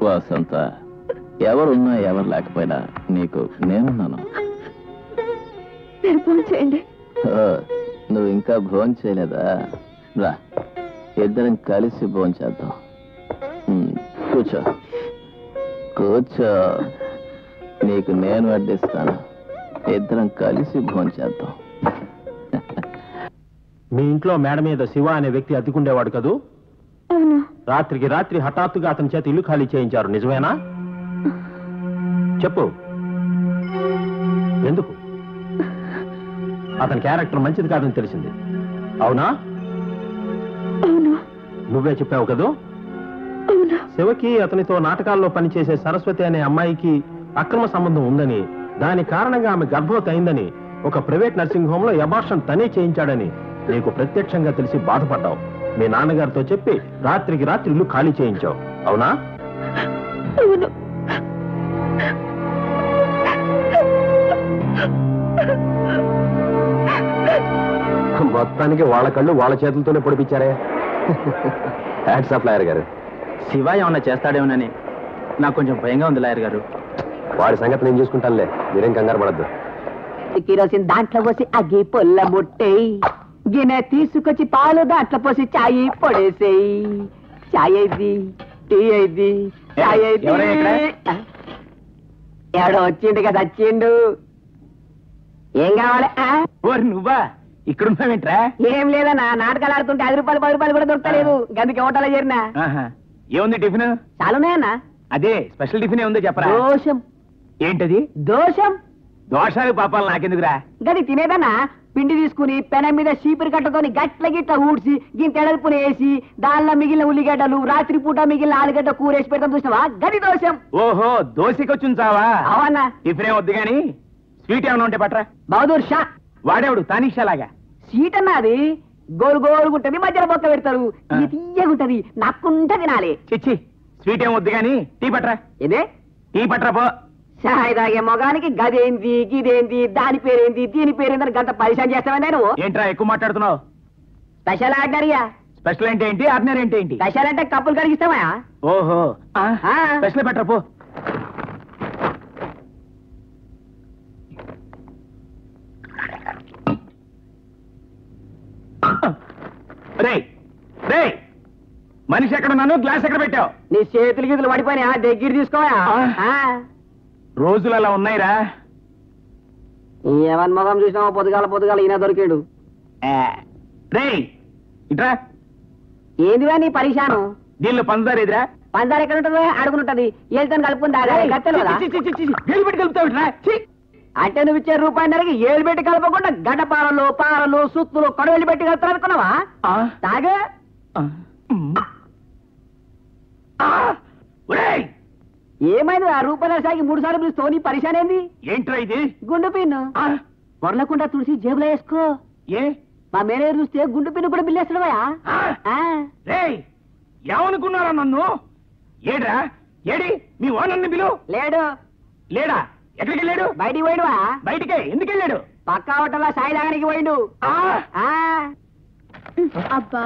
వాసంత ఎవరున్నా ఎవరు లేకపోయినా నీకు నేనున్నాను చేయండి నువ్వు ఇంకా భోజనం చేయలేదా రా ఇద్దరం కలిసి భోజనం చేద్దాం కూర్చో కూర్చో నీకు నేను వడ్డిస్తాను ఇద్దరం కలిసి భోజనం చేద్దాం మీ ఇంట్లో మేడ మీద శివ అనే వ్యక్తి అతికుండేవాడు కదూ రాత్రికి రాత్రి హఠాత్తుగా అతని చేత ఇల్లు ఖాళీ చేయించారు నిజమేనా చెప్పు ఎందుకు అతని క్యారెక్టర్ మంచిది కాదని తెలిసింది అవునా నువ్వే చెప్పావు కదూ శివకి అతనితో నాటకాల్లో పనిచేసే సరస్వతి అనే అమ్మాయికి అక్రమ సంబంధం ఉందని దాని కారణంగా ఆమె గర్భవతి అయిందని ఒక ప్రైవేట్ నర్సింగ్ హోమ్ లో అబార్షన్ తనే చేయించాడని నీకు ప్రత్యక్షంగా తెలిసి బాధపడ్డావు మీ నాన్నగారితో చెప్పి రాత్రికి రాత్రి ఇల్లు ఖాళీ చేయించావు అవునా మొత్తానికి వాళ్ళ కళ్ళు వాళ్ళ చేతులతోనే పొడిపించారే హ్యాట్స్ ఆఫ్ లాయర్ గారు శివ ఏమన్నా చేస్తాడేమోనని నాకు కొంచెం భయంగా ఉంది లాయర్ గారు వాడి సంగతి నేను చూసుకుంటానులే మీరేం కంగారు పడద్దు కిరోసిన్ దాంట్లో పోసి అగ్గి పొల్ల ముట్టేయి గిన్నె తీసుకొచ్చి పాలు దాంట్లో పోసి చాయ్ పొడేసేయి చాయ్ అయింది టీ అయింది చాయ్ అయింది ఎవడో వచ్చిండు కదా వచ్చిండు ఏం కావాలి నువ్వా ఇక్కడున్నావేంట్రా ఏం లేదన్నా నాటకాలు ఆడుతుంటే 5 రూపాయలు 10 రూపాయలు కూడా దొరకలేదు గందుకే హోటల్లో చేరినా ఏముంది టిఫిన్ చాలున్నాయన్నా అదే స్పెషల్ టిఫిన్ ఏముందో చెప్పరా దోషం ఏంటది దోషం దోషాలు పాపాలు నాకెందుకురా గది తినేదన్నా పిండి తీసుకుని పెనం మీద చీపురు కట్టతోని గట్ల గిట్ల ఊడ్చి గింత ఎడల్పున వేసి దానిలో మిగిలిన ఉల్లిగడ్డలు రాత్రి పూట మిగిలిన ఆలుగడ్డ కూర వేసి పెడతాం చూసినావా గది దోషం ఓహో దోశకొచ్చుంచావా అవన్నా టిఫిన్ వద్దు గాని స్వీట్ ఏమైనా ఉంటే పట్రా బహదూర్ షా వాడేవాడు తానీషా లాగా సీట్ అన్నది గోలు గోలుగుంటది మధ్యలో బొక్క పెడతారు ఇది తీయగుంటది నక్కుంట తినాలి చిచ్చి స్వీట్ ఏం వద్దు గాని టీ పట్రా ఇదే టీ పట్రా పో చాయ్ తాగే మొగానికి గదేంది గిదేంది దాని పేరేంది దీని పేరేందని గంట పరిశాన్ చేస్తావా నేను ఏంట్రా ఎక్కువ మాట్లాడుతున్నావు స్పెషల్ ఆర్డినరీయా స్పెషల్ అంటే ఏంటి ఆర్డినరీ అంటే ఏంటి స్పెషల్ అంటే కప్పులు కడిగిస్తావా ఓహో స్పెషల్ పట్రా పో మనిషి ఎక్కడున్నాను గ్లాస్ ఎక్కడ పెట్టావు నీ చేతులు గీతులు పడిపోయినా దగ్గర తీసుకోవా రోజులు అలా ఉన్నాయిరా ఏమని మొగం చూసినావో పొద్దుగాల ఈయన దొరికాడు ఇట్రా ఏందివా నీ పరిశాను దీనిలో పంచదార ఎదురా పంచదార ఎక్కడ ఉంటుందో అడుగునుంటది ఏళ్ళతో కలుపుకుంది పెట్టి కలుపుతావు అంటే నువ్వు ఇచ్చే రూపాయిన్నరకి ఏళ్ళు పెట్టి కలపకుండా గడ్డపారలు పారలు సుత్తులు కొడవెళ్ళి పెట్టి కలుపుతారు అనుకున్నావా తాగే ఏమైంది ఆ రూపాయల సాగి 3 సార్లు పిలుస్తూ నీ పరిశాన్ ఏంది ఏంట్రా ఇది గుండు పిన్ను పొరలకుండా తుడిసి జేబులో వేసుకో ఏ మా మేనేజర్ చూస్తే గుండు పిన్ను కూడా బిల్లేస్తున్నావా ఏమనుకున్నారా నన్ను ఏడ్రా ఏడి మీ ఓనర్ని పిలు లేడు లేడా ఎక్కడికి వెళ్ళాడు బయటికి పోయిడువా బయటికే ఎందుకు వెళ్ళాడు పక్కా హోటల్లో సాయి లాగానికి పోయిండు అబ్బా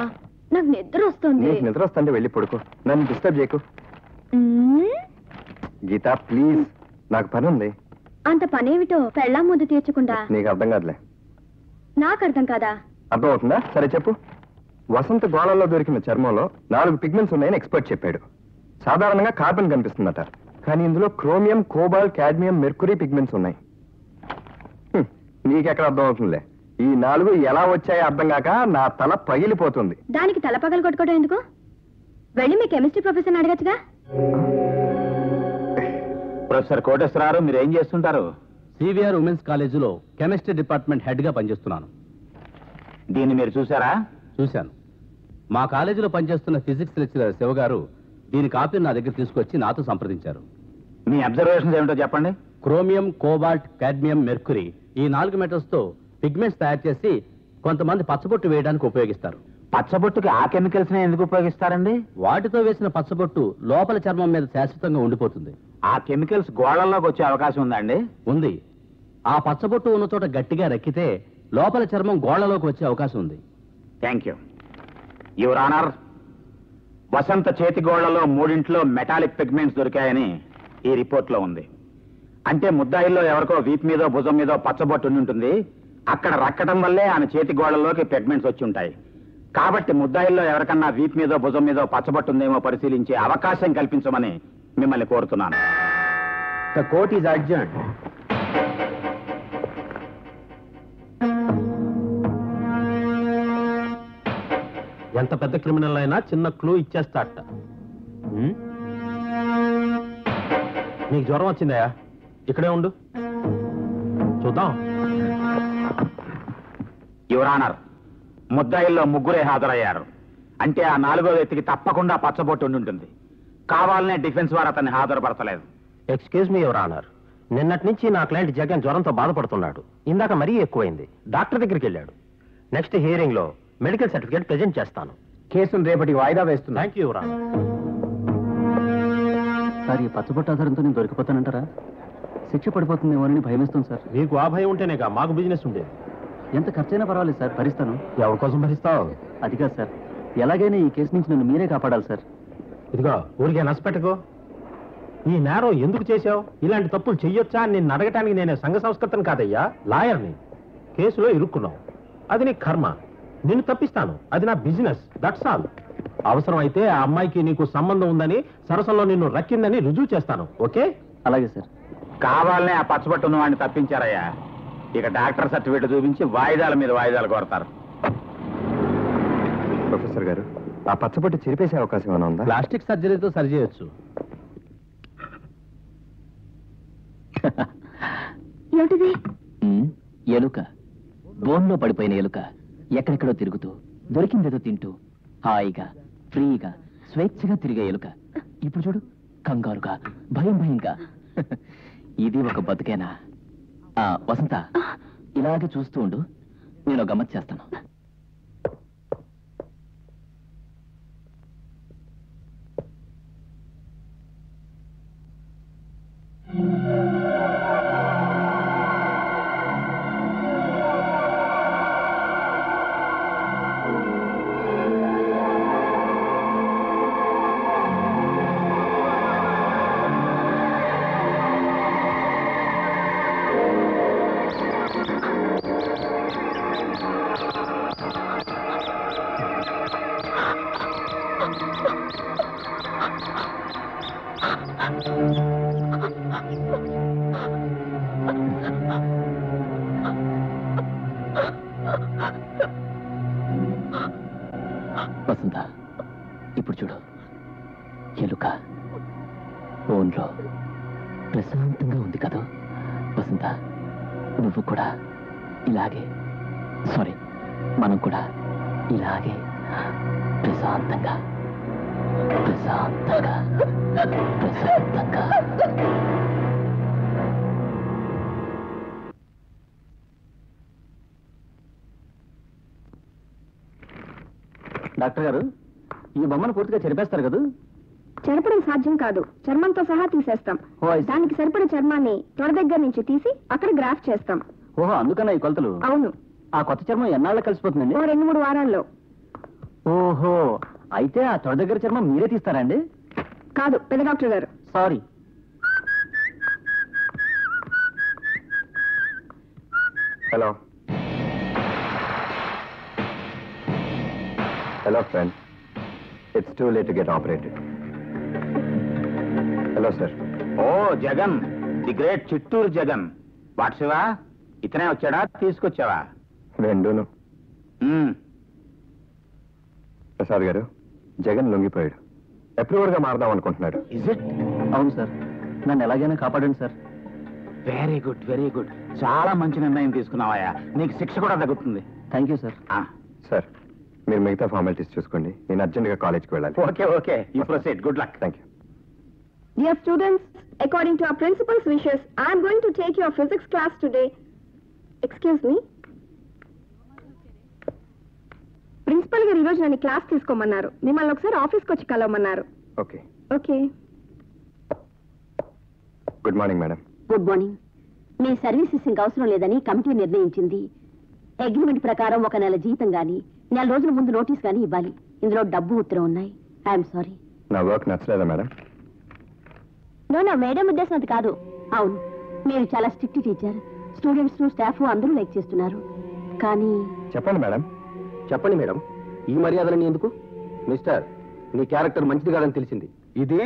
నాకు నిద్ర వస్తుంది. నీకు నిద్ర వస్తుంటే వెళ్ళి పడుకో, నన్ను డిస్టర్బ్ చేయకు. గీత ప్లీజ్, నాకు పని ఉంది. అంత పనేమిటో పెళ్ళాం ముందు తీర్చకుండా. నీకు అర్థం కాదులే. నాకు అర్థం కాదా? అర్థం అవుతుందా? సరే చెప్పు. వసంత గోళంలో దొరికిన చర్మంలో 4 పిగ్మెంట్స్ ఉన్నాయని ఎక్స్పర్ట్ చెప్పాడు. సాధారణంగా కార్బన్ కనిపిస్తుందట, కానీ ఇందులో chromium, cobalt, cadmium, Mercury pigments ఉన్నాయి. నీకెక్కడ అర్థం అవుతుందిలే. ఈ 4 ఎలా వచ్చాయో అర్థం కాక నా తల పగిలిపోతుంది. దానికి తల పగలు కొట్టుకోవడం ఎందుకు? వెళ్ళి మీ కెమిస్ట్రీ ప్రొఫెసర్ అడగచ్చుగా. ప్రొఫెసర్ కోటేశ్వరరావు, మీరు ఏం చేస్తుంటారు? సివిఆర్ ఉమెన్స్ కాలేజీలో కెమిస్ట్రీ డిపార్ట్మెంట్ హెడ్ గా పనిచేస్తున్నాను. దీన్ని మీరు చూసారా? చూశాను. మా కాలేజీలో పనిచేస్తున్న ఫిజిక్స్ లెక్చరర్ శివ గారు దీని కాపీని నా దగ్గర తీసుకొచ్చి నాతో సంప్రదించారు. మీ అబ్జర్వేషన్స్ ఏమిటో చెప్పండి. క్రోమియం, కోబాల్ట్, కాడ్మియం, మెర్కురీ ఈ 4 మెటల్స్ తో పిగ్మెంట్స్ తయారు చేసి కొంతమంది పచ్చబొట్టు వేయడానికి ఉపయోగిస్తారు. పచ్చబొట్టుకి ఆ కెమికల్స్ ఎందుకు ఉపయోగిస్తారండి? వాటితో వేసిన పచ్చబొట్టు లోపల చర్మం మీద శాశ్వతంగా ఉండిపోతుంది. ఆ కెమికల్స్ గోళల్లోకి వచ్చే అవకాశం ఉందండి? ఉంది. ఆ పచ్చబొట్టు ఉన్న చోట గట్టిగా రక్కితే లోపల చర్మం గోళ్లలోకి వచ్చే అవకాశం ఉంది. Thank you your honour. Vasantha చేతి గోళ్లలో 3 మెటాలిక్ పిగ్మెంట్స్ దొరికాయని ఈ రిపోర్ట్లో ఉంది. అంటే ముద్దాయిల్లో ఎవరికో వీపు మీదో భుజం మీదో పచ్చబొట్టు ఉండి ఉంటుంది. అక్కడ రక్కడం వల్లే ఆమె చేతి గోళ్లలోకి పిగ్మెంట్స్ వచ్చి ఉంటాయి. కాబట్టి ముద్దాయిల్లో ఎవరికన్నా వీపు మీదో భుజం మీదో పచ్చబొట్టు ఉందేమో పరిశీలించే అవకాశం కల్పించమని మిమ్మల్ని కోరుతున్నాను. The court is adjourned. ఎంత పెద్ద క్రిమినల్ అయినా చిన్న క్లూ ఇచ్చేస్తాట. నీకు జ్వరం వచ్చిందయా? ఇక్కడే ఉండు, చూద్దాం. యువర్ ఆనర్, ముద్దాయిల్లో 3 హాజరయ్యారు. అంటే ఆ 4వ వ్యక్తికి తప్పకుండా పచ్చబొట్టు ఉండి ఉంటుంది. కావాలనే డిఫెన్స్ వారు అతన్ని హాజరుపరచలేదు. ఎక్స్క్యూజ్ మీ యువర్ ఆనర్, నిన్నటి నుంచి నా క్లయింట్ జగన్ జ్వరంతో బాధపడుతున్నాడు. ఇందాక మరీ ఎక్కువైంది, డాక్టర్ దగ్గరికి వెళ్ళాడు. నెక్స్ట్ హియరింగ్ లో మెడికల్ సర్టిఫికేట్ ప్రెజెంట్ చేస్తాను. కేసును రేపటికి వాయిదా వేస్తున్నా. Thank you your honour. Sir, ఈ పచ్చబొట్టు ఆధారంతో నేను దొరికిపోతానంటారా? శిక్ష పడిపోతుందేమో అని భయమేస్తుంది సార్. మీకు ఆ భయం ఉంటేనేగా మాకు బిజినెస్ ఉండేది. ఎంత ఖర్చైనా పర్వాలేదు సార్, భరిస్తాను. ఎవరి కోసం భరిస్తావు? అది కాదు సార్, ఎలాగైనా ఈ కేసు నుంచి నన్ను మీరే కాపాడాలి సార్. ఇదిగో ఊరికే నష్టపెట్టుకో. ఈ నేరం ఎందుకు చేశావు? ఇలాంటి తప్పులు చెయ్యొచ్చా అని నిన్ను అడగటానికి నేనే సంఘ సంస్కర్తను కాదయ్యా, లాయర్ని. కేసులో ఇరుక్కున్నావు, అది నీ కర్మ. నిన్ను తప్పిస్తాను, అది నా బిజినెస్. That's all. అవసరం అయితే ఆ అమ్మాయికి నీకు సంబంధం ఉందని, సరసంలో నిన్ను రక్కిందని రుజువు చేస్తాను. ఓకే? అలాగే సార్. కావాలనే ఆ పచ్చబొట్టు ఉన్న వాడిని తప్పించారయ్యా. ఇక డాక్టర్ సర్టిఫికేట్ చూపించి వాయిదాల మీద వాయిదాలు కోరతారు. ప్రొఫెసర్ గారు, ఆ పచ్చబొట్టు చెరిపేసే అవకాశం ఏమైనా ఉందా? ప్లాస్టిక్ సర్జరీతో సరి చేయొచ్చు. ఏమిటిది? ఎలుక, బోన్లో పడిపోయిన ఎలుక ఎక్కడెక్కడో తిరుగుతూ దొరికిందేదో తింటూ హాయిగా ఫ్రీగా స్వేచ్ఛగా తిరిగే ఎలుక ఇప్పుడు చూడు, కంగారుగా భయంగా. ఇది ఒక బతుకేనా? వసంత, ఇలాగే చూస్తూ ఉండు, నేను గమ్మత్ చేస్తాను. వసంత, ఇప్పుడు చూడు, ఎలుక ఫోన్లో ప్రశాంతంగా ఉంది కదా. వసంత, నువ్వు కూడా ఇలాగే, సారీ, మనం కూడా ఇలాగే ప్రశాంతంగా ప్రశాంతంగా ప్రశాంతంగా. డాక్టర్ గారు, ఈ బొమ్మను పూర్తిగా చెరిపేస్తారు కదా? చెరపడం సాధ్యం కాదు, చర్మంతో సహా తీసేస్తాం. దానికి సరిపడే చర్మాన్ని తొడ దగ్గర నుంచి తీసి అక్కడ గ్రాఫ్ట్ చేస్తాం. ఓహో, అందుకన్నా ఈ కొలతలు? అవును. ఆ కొత్త చర్మం ఎన్నాళ్ళ కలిసిపోతుందండి? 2-3 వారాల్లో. ఓహో, అయితే ఆ తొడ దగ్గర చర్మం మీరే తీస్తారండి? కాదు, పెద్ద డాక్టర్ గారు. Sorry. Hello hello friend, it's too late to get operated. Hello sir. ఓ Jagan, the great Chittoor Jagan. What Shiva, ఇతనే వచ్చాడా తీసుకొచ్చావా? రెండూను. ప్రసాద్ గారు, జగన్ లొంగిపోయాడు. అప్రూవర్గా మారదాం అనుకుంటున్నాడు. Is it? అవును సార్, నన్ను ఎలాగైనా కాపాడండి sir. Very good, very good. చాలా మంచి నిర్ణయం తీసుకున్నావయ్యా. నీకు శిక్ష కూడా తగ్గుతుంది. Thank you sir. సార్, మీరు మిగతా ఫార్మాలిటీస్ చూసుకోండి. నేను అర్జెంట్గా కాలేజ్కి వెళ్ళాలి. Okay okay, you proceed. Good luck. Thank you. Dear students, according to our principal's wishes, I am going to take your physics class today. Excuse me. Principal గారు ఈరోజు నన్ను క్లాస్ తీసుకోమన్నారు. మిమ్మల్ని ఒకసారి ఆఫీస్కి వచ్చి కలవమన్నారు. Okay okay. Good morning madam. Good morning. మీ సర్వీసెస్ ఇంక అవసరం లేదని కమిటీ నిర్ణయించింది. అగ్రిమెంట్ ప్రకారం 1 నెల జీతం గాని, 4 రోజుల ముందు నోటీస్ గాని ఇవ్వాలి. ఇందులో డబ్బు ఉత్తరం ఉన్నాయి. I'm sorry. నా వర్క్ నచ్చలేదా మేడం? నో, మేడం ఉద్దేశం అది కాదు. అవును, మీరు చాలా స్ట్రిక్ట్ టీచర్. స్టూడెంట్స్ స్టాఫ్ అందరూ లైక్ చేస్తున్నారు. కానీ చెప్పండి మేడం. చెప్పండి మేడం, ఈ మర్యాదలని ఎందుకు? మిస్టర్, నీ క్యారెక్టర్ మంచిది కాదని తెలిసింది. ఇది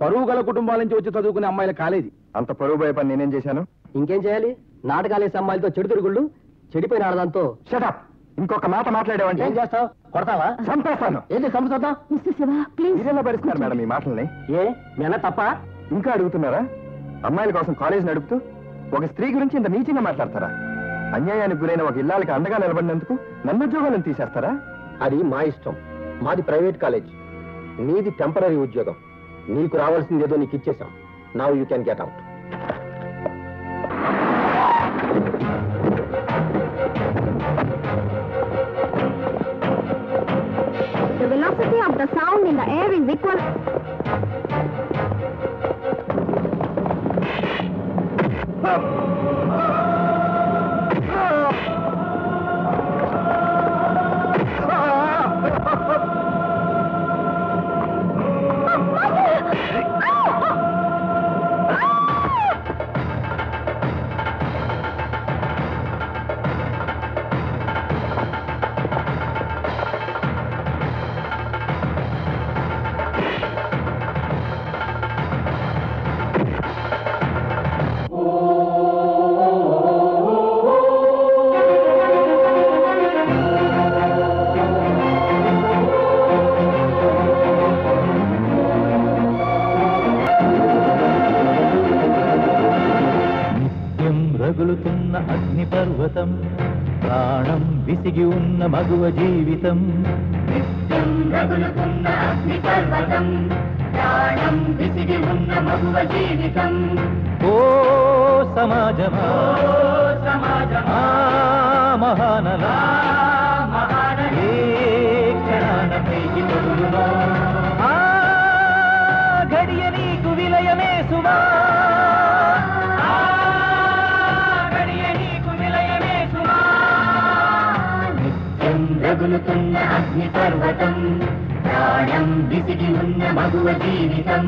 పరువు గల కుటుంబాల నుంచి వచ్చి చదువుకునే అమ్మాయిల కాలేజీ. అంత పరువు భయ పని నేనేం చేశాను? ఇంకేం చేయాలి? నాటకాలేసే అమ్మాయిలతో చెడు తిరుగుళ్ళు, చెడిపోయిన ఆడదాంతో. షటప్. ఇంకొక మాట మాట్లాడేవంటే ఏం చేస్తావు? కొడతావా? చంపేస్తాను. ఏంటి చంపుతా? Mister Shiva, please. మీరెలా భరిస్తున్నారు మేడం ఈ మాటల్ని? ఏ మేన తప్ప? ఇంకా అడుగుతున్నారా? అమ్మాయిల కోసం కాలేజ్ నడుపుతూ ఒక స్త్రీ గురించి ఇంత నీచంగా మాట్లాడతారా? అన్యాయానికి గురైన ఒక ఇల్లాలకి అండగా నిలబడినందుకు నన్ను ఉద్యోగాలను తీసేస్తారా? అది మా ఇష్టం. మాది ప్రైవేట్ కాలేజ్, నీది టెంపరీ ఉద్యోగం. నీకు రావాల్సింది ఏదో నీకు ఇచ్చేసాం. Now you can get out. The velocity of the sound in the air is equal. రగులుతున్న అగ్ని పర్వతం, ప్రాణం విసిగి ఉన్న మగువ జీవితం. నిత్యం రగులుతున్న అగ్ని పర్వతం, ప్రాణం విసిగి ఉన్న మగువ జీవితం. ఓ సమాజమా, సమాజమా, మహానలా, ఏ క్షణాన పైకి తొడుగునో, ఆ ఘడియ నీకు విలయమే సుమా. రగులుతున్న అగ్ని పర్వతం, ప్రాణం విసిగి ఉన్న మగువ జీవితం.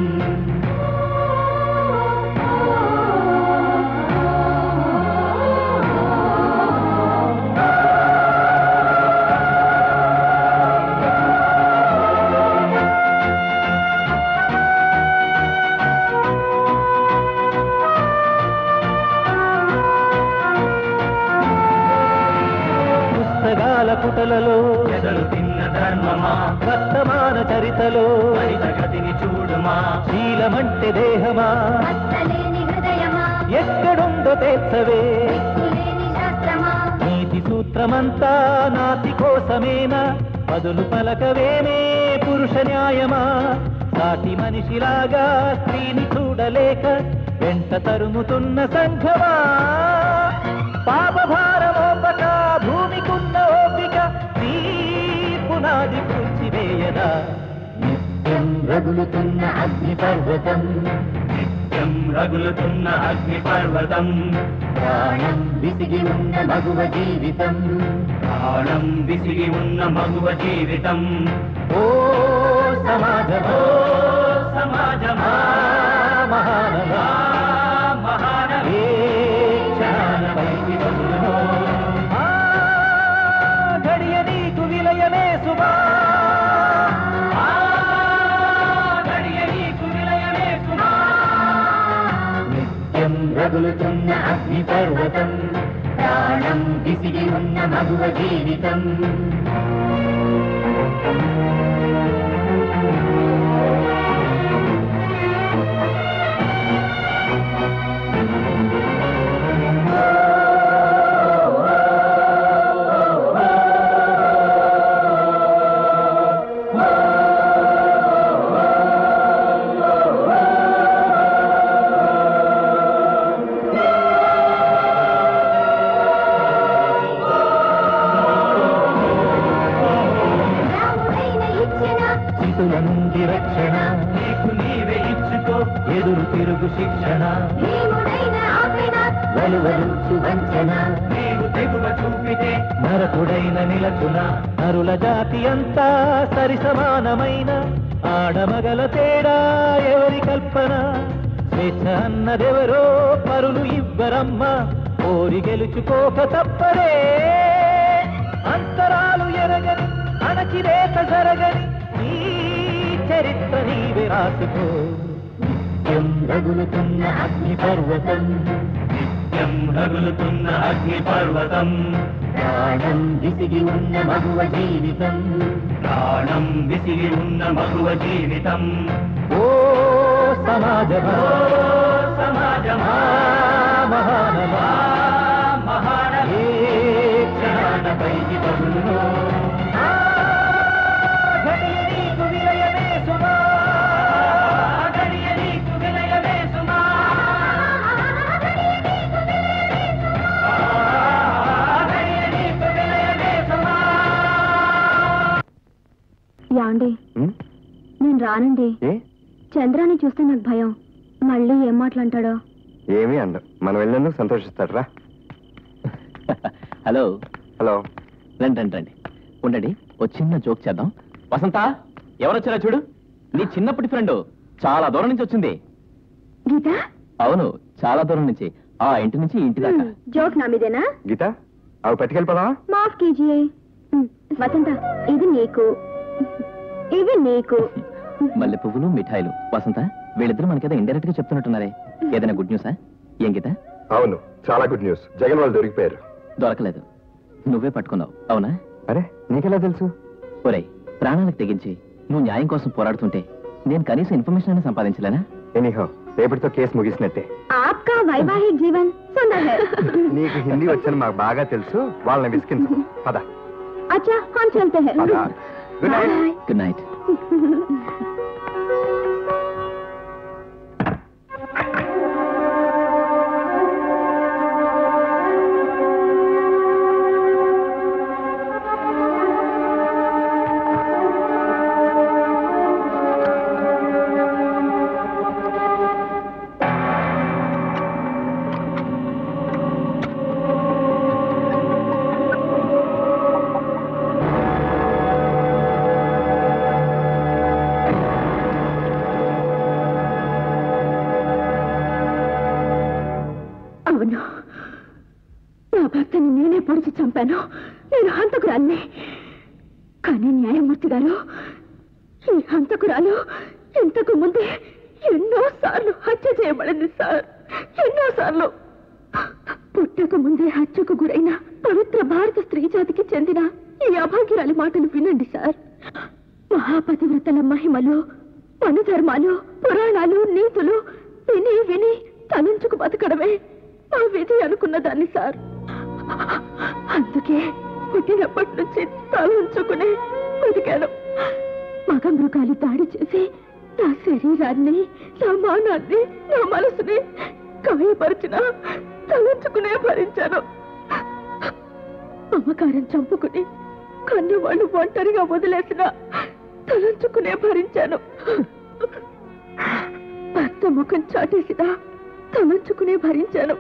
పుటలలో ఎదలు తిన్న ధర్మమా, వర్తమాన చరితలో గతిని చూడుమా. శీలమంటే దేహమా, ఎక్కడుందో తెచ్చవే. నీతి సూత్రమంతా నాతి కోసమేనా, బదులు పలకవేమే పురుష న్యాయమా. సాటి మనిషిలాగా స్త్రీని చూడలేక వెంట తరుముతున్న సంఘమా. పాపభారమోపక భూమికున్న ఓపిక, నీ పునాది కూల్చివేయదా. నిత్యం రగులుతున్న అగ్ని పర్వతం, నిత్యం రగులుతున్న అగ్ని పర్వతం ప్రాణం విసిగి ఉన్న మగువ జీవితం ప్రాణం విసిగి ఉన్న మగువ జీవితం ఓ సమాజమా సమాజమా మహానవా మహానవే క్షణాలపైకి వదులునో ఘడియ నీకు విలయమే సుమా రగులుతున్న అగ్ని పర్వతం ప్రాణం విసిగి ఉన్న మగువ జీవితం నుండి రక్షణ నీకు నీవే ఇచ్చుకో ఎదురు తిరుగు శిక్షణ వలువలుచు వంచన నీవు తెగువ చూపితే నరకుడైన నిలచున నరుల జాతి అంతా సరి సమానమైన ఆడమగల తేడా ఎవరి కల్పన స్వేచ్ఛ అన్నదెవరో పరులు ఇవ్వరమ్మ కోరి గెలుచుకోక తప్పరే అంతరాలు ఎరగని అణచిరేత జరగని నీ చరిత్ర నీవే రాసుకో నిత్యం రగులుతున్న అగ్ని పర్వతం నిత్యం రగులుతున్న అగ్ని పర్వతం ప్రాణం విసిగి ఉన్న మగువ జీవితం ప్రాణం విసిగి ఉన్న మగువ జీవితం ఓ సమాజమా సమాజమా మహానవా మహానవే క్షణాలపైకి వదులునో యాండి నేను రానండి చంద్రాన్ని చూస్తే నాకు భయం మళ్ళీ ఏం మాట్లాంటాడో ఏమీ అండం మనం వెళ్ళేందుకు సంతోషిస్తాడు రా హలో హలో రండి రండి రండి ఉండండి ఓ చిన్న జోక్ చేద్దాం వసంత ఎవరొచ్చారా చూడు నీ చిన్నప్పటి ఫ్రెండ్ చాలా దూరం నుంచి వచ్చింది గీత అవును చాలా దూరం నుంచి ఆ ఇంటి నుంచి ఇంటి దాకా జోక్ నా మీదేనా గీత అవి పట్టుకెళ్ళిపోదావా మాఫ్ కీజియే వసంత ఇది నీకు ఇవి నీకు మల్లె పువ్వులు మిఠాయిలు వసంత వీళ్ళిద్దరూ మనకేదో ఇండైరెక్ట్ గా చెప్తున్నట్టున్నారే ఏదైనా గుడ్ న్యూసా ఏం గీత అవును చాలా గుడ్ న్యూస్ జగన్ వాళ్ళు దొరికిపోయారు దొరకలేదు నువ్వే పట్టుకున్నావు అవునా అరే నీకెలా తెలుసు ఒరేయ్ ప్రాణాలకు తెగించి నువ్వు న్యాయం కోసం పోరాడుతుంటే నేను కనీసం ఇన్ఫర్మేషన్ అయినా సంపాదించలేనా ఎనీహో రేపటితో కేసు ముగిసినట్టే ఆప్కా వైవాహిక జీవన్ సుందర్ హై నీకు హిందీ వచ్చని మాకు బాగా తెలుసు వాళ్ళని విసికించు పద అచ్చా హమ్ చల్తే హై పద గుడ్ నైట్ గుడ్ నైట్ చంపాను నేను హంతకురాల్ని కానీ న్యాయమూర్తి గారు ఈ హంతకురాలు ఇంతకు ముందే ఎన్నోసార్లు హత్య చేయబడింది సార్ ఎన్నోసార్లు పుట్టక ముందే హత్యకు గురైన పవిత్ర భారత స్త్రీ జాతికి చెందిన ఈ అభాగ్యురాలి మాటలు వినండి సార్ మహాపతివ్రతల మహిమలు మనుధర్మాలు పురాణాలు నీతులు విని విని తలంచుకు బతకడమే ఆ విధి అనుకున్న దాన్ని సార్ అందుకే పుట్టినప్పటి నుంచి తలంచుకుని బతికాను మగ మృగాలు దాడి చేసి నా శరీరాన్ని నా మానాన్ని నా మనసుని గాయపరిచిన తలంచుకునే భరించాను మమకారం చంపుకుని కన్నవాళ్ళు ఒంటరిగా వదిలేసిన తలంచుకునే భరించాను భర్త ముఖం చాటేసిన తలంచుకునే భరించాను.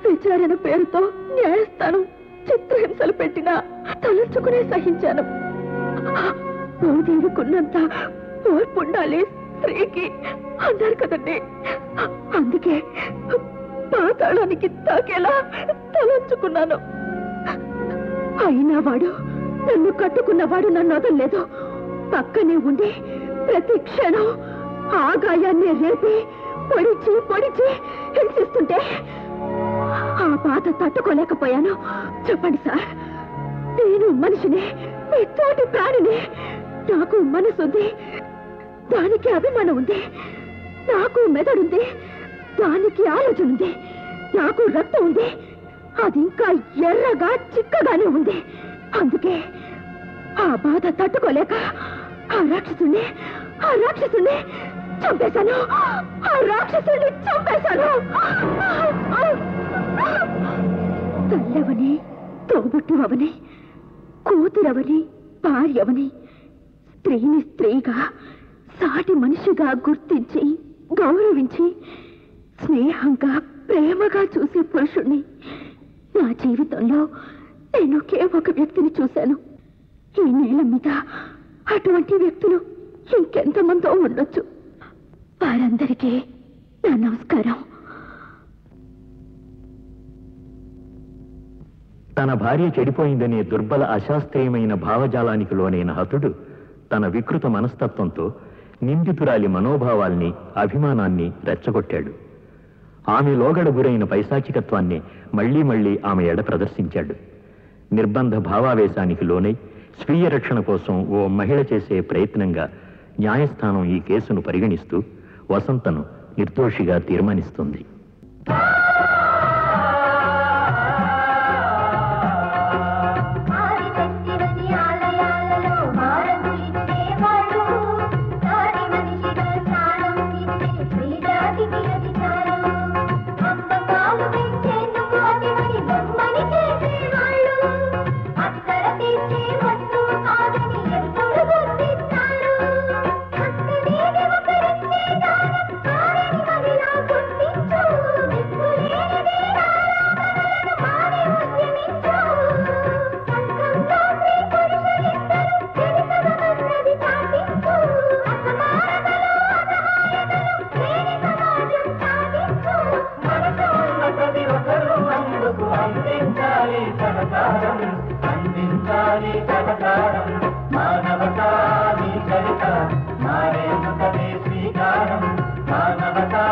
విచారణ పేరుతో న్యాయస్థానం చిత్రహింసలు పెట్టినా తలంచుకునే సహించాను. భూదేవికున్నంత ఓర్పుండాలి స్త్రీకి అన్నారు కదండి. అందుకే పాతాళానికి తాకేలా తలంచుకున్నాను. అయినా వాడు నన్ను కట్టుకున్నవాడు నన్ను వదలలేదు. పక్కనే ఉండి ప్రతి క్షణం ఆ గాయాన్ని రేపి పొడిచి పొడిచి హింసిస్తుంటే ఆ బాధ తట్టుకోలేకపోయాను. చెప్పండి సార్, నేను మనిషిని, మీ తోటి ప్రాణిని. నాకు మనసుంది, దానికి అభిమానం ఉంది. నాకు మెదడుంది, దానికి ఆలోచన ఉంది. నాకు రక్తం ఉంది, అది ఇంకా ఎర్రగా చిక్కగానే ఉంది. అందుకే ఆ బాధ తట్టుకోలేక ఆ రాక్షసుని చంపేశాను. ఆ రాక్షసుని చంపేశాను. తల్లవని, తోబుట్టువని, కూతురవని, భార్యవని, స్త్రీని స్త్రీగా సాటి మనిషిగా గుర్తించి గౌరవించి స్నేహంగా ప్రేమగా చూసే పురుషుణ్ణి నా జీవితంలో నేను ఒకే ఒక వ్యక్తిని చూశాను. ఈ నేల మీద అటువంటి వ్యక్తులు ఇంకెంతమందో ఉండొచ్చు. వారందరికీ నా నమస్కారం. తన భార్య చెడిపోయిందనే దుర్బల అశాస్త్రీయమైన భావజాలానికి లోనైన హతుడు తన వికృత మనస్తత్వంతో నిందితురాలి మనోభావాల్ని, అభిమానాన్ని రెచ్చగొట్టాడు. ఆమె లోగడ గురైన పైశాచికత్వాన్ని మళ్లీ మళ్లీ ఆమె ఎడ ప్రదర్శించాడు. నిర్బంధ భావావేశానికి లోనై స్వీయ రక్షణ కోసం ఓ మహిళ చేసే ప్రయత్నంగా న్యాయస్థానం ఈ కేసును పరిగణిస్తూ వసంతను నిర్దోషిగా తీర్మానిస్తుంది. మానవతా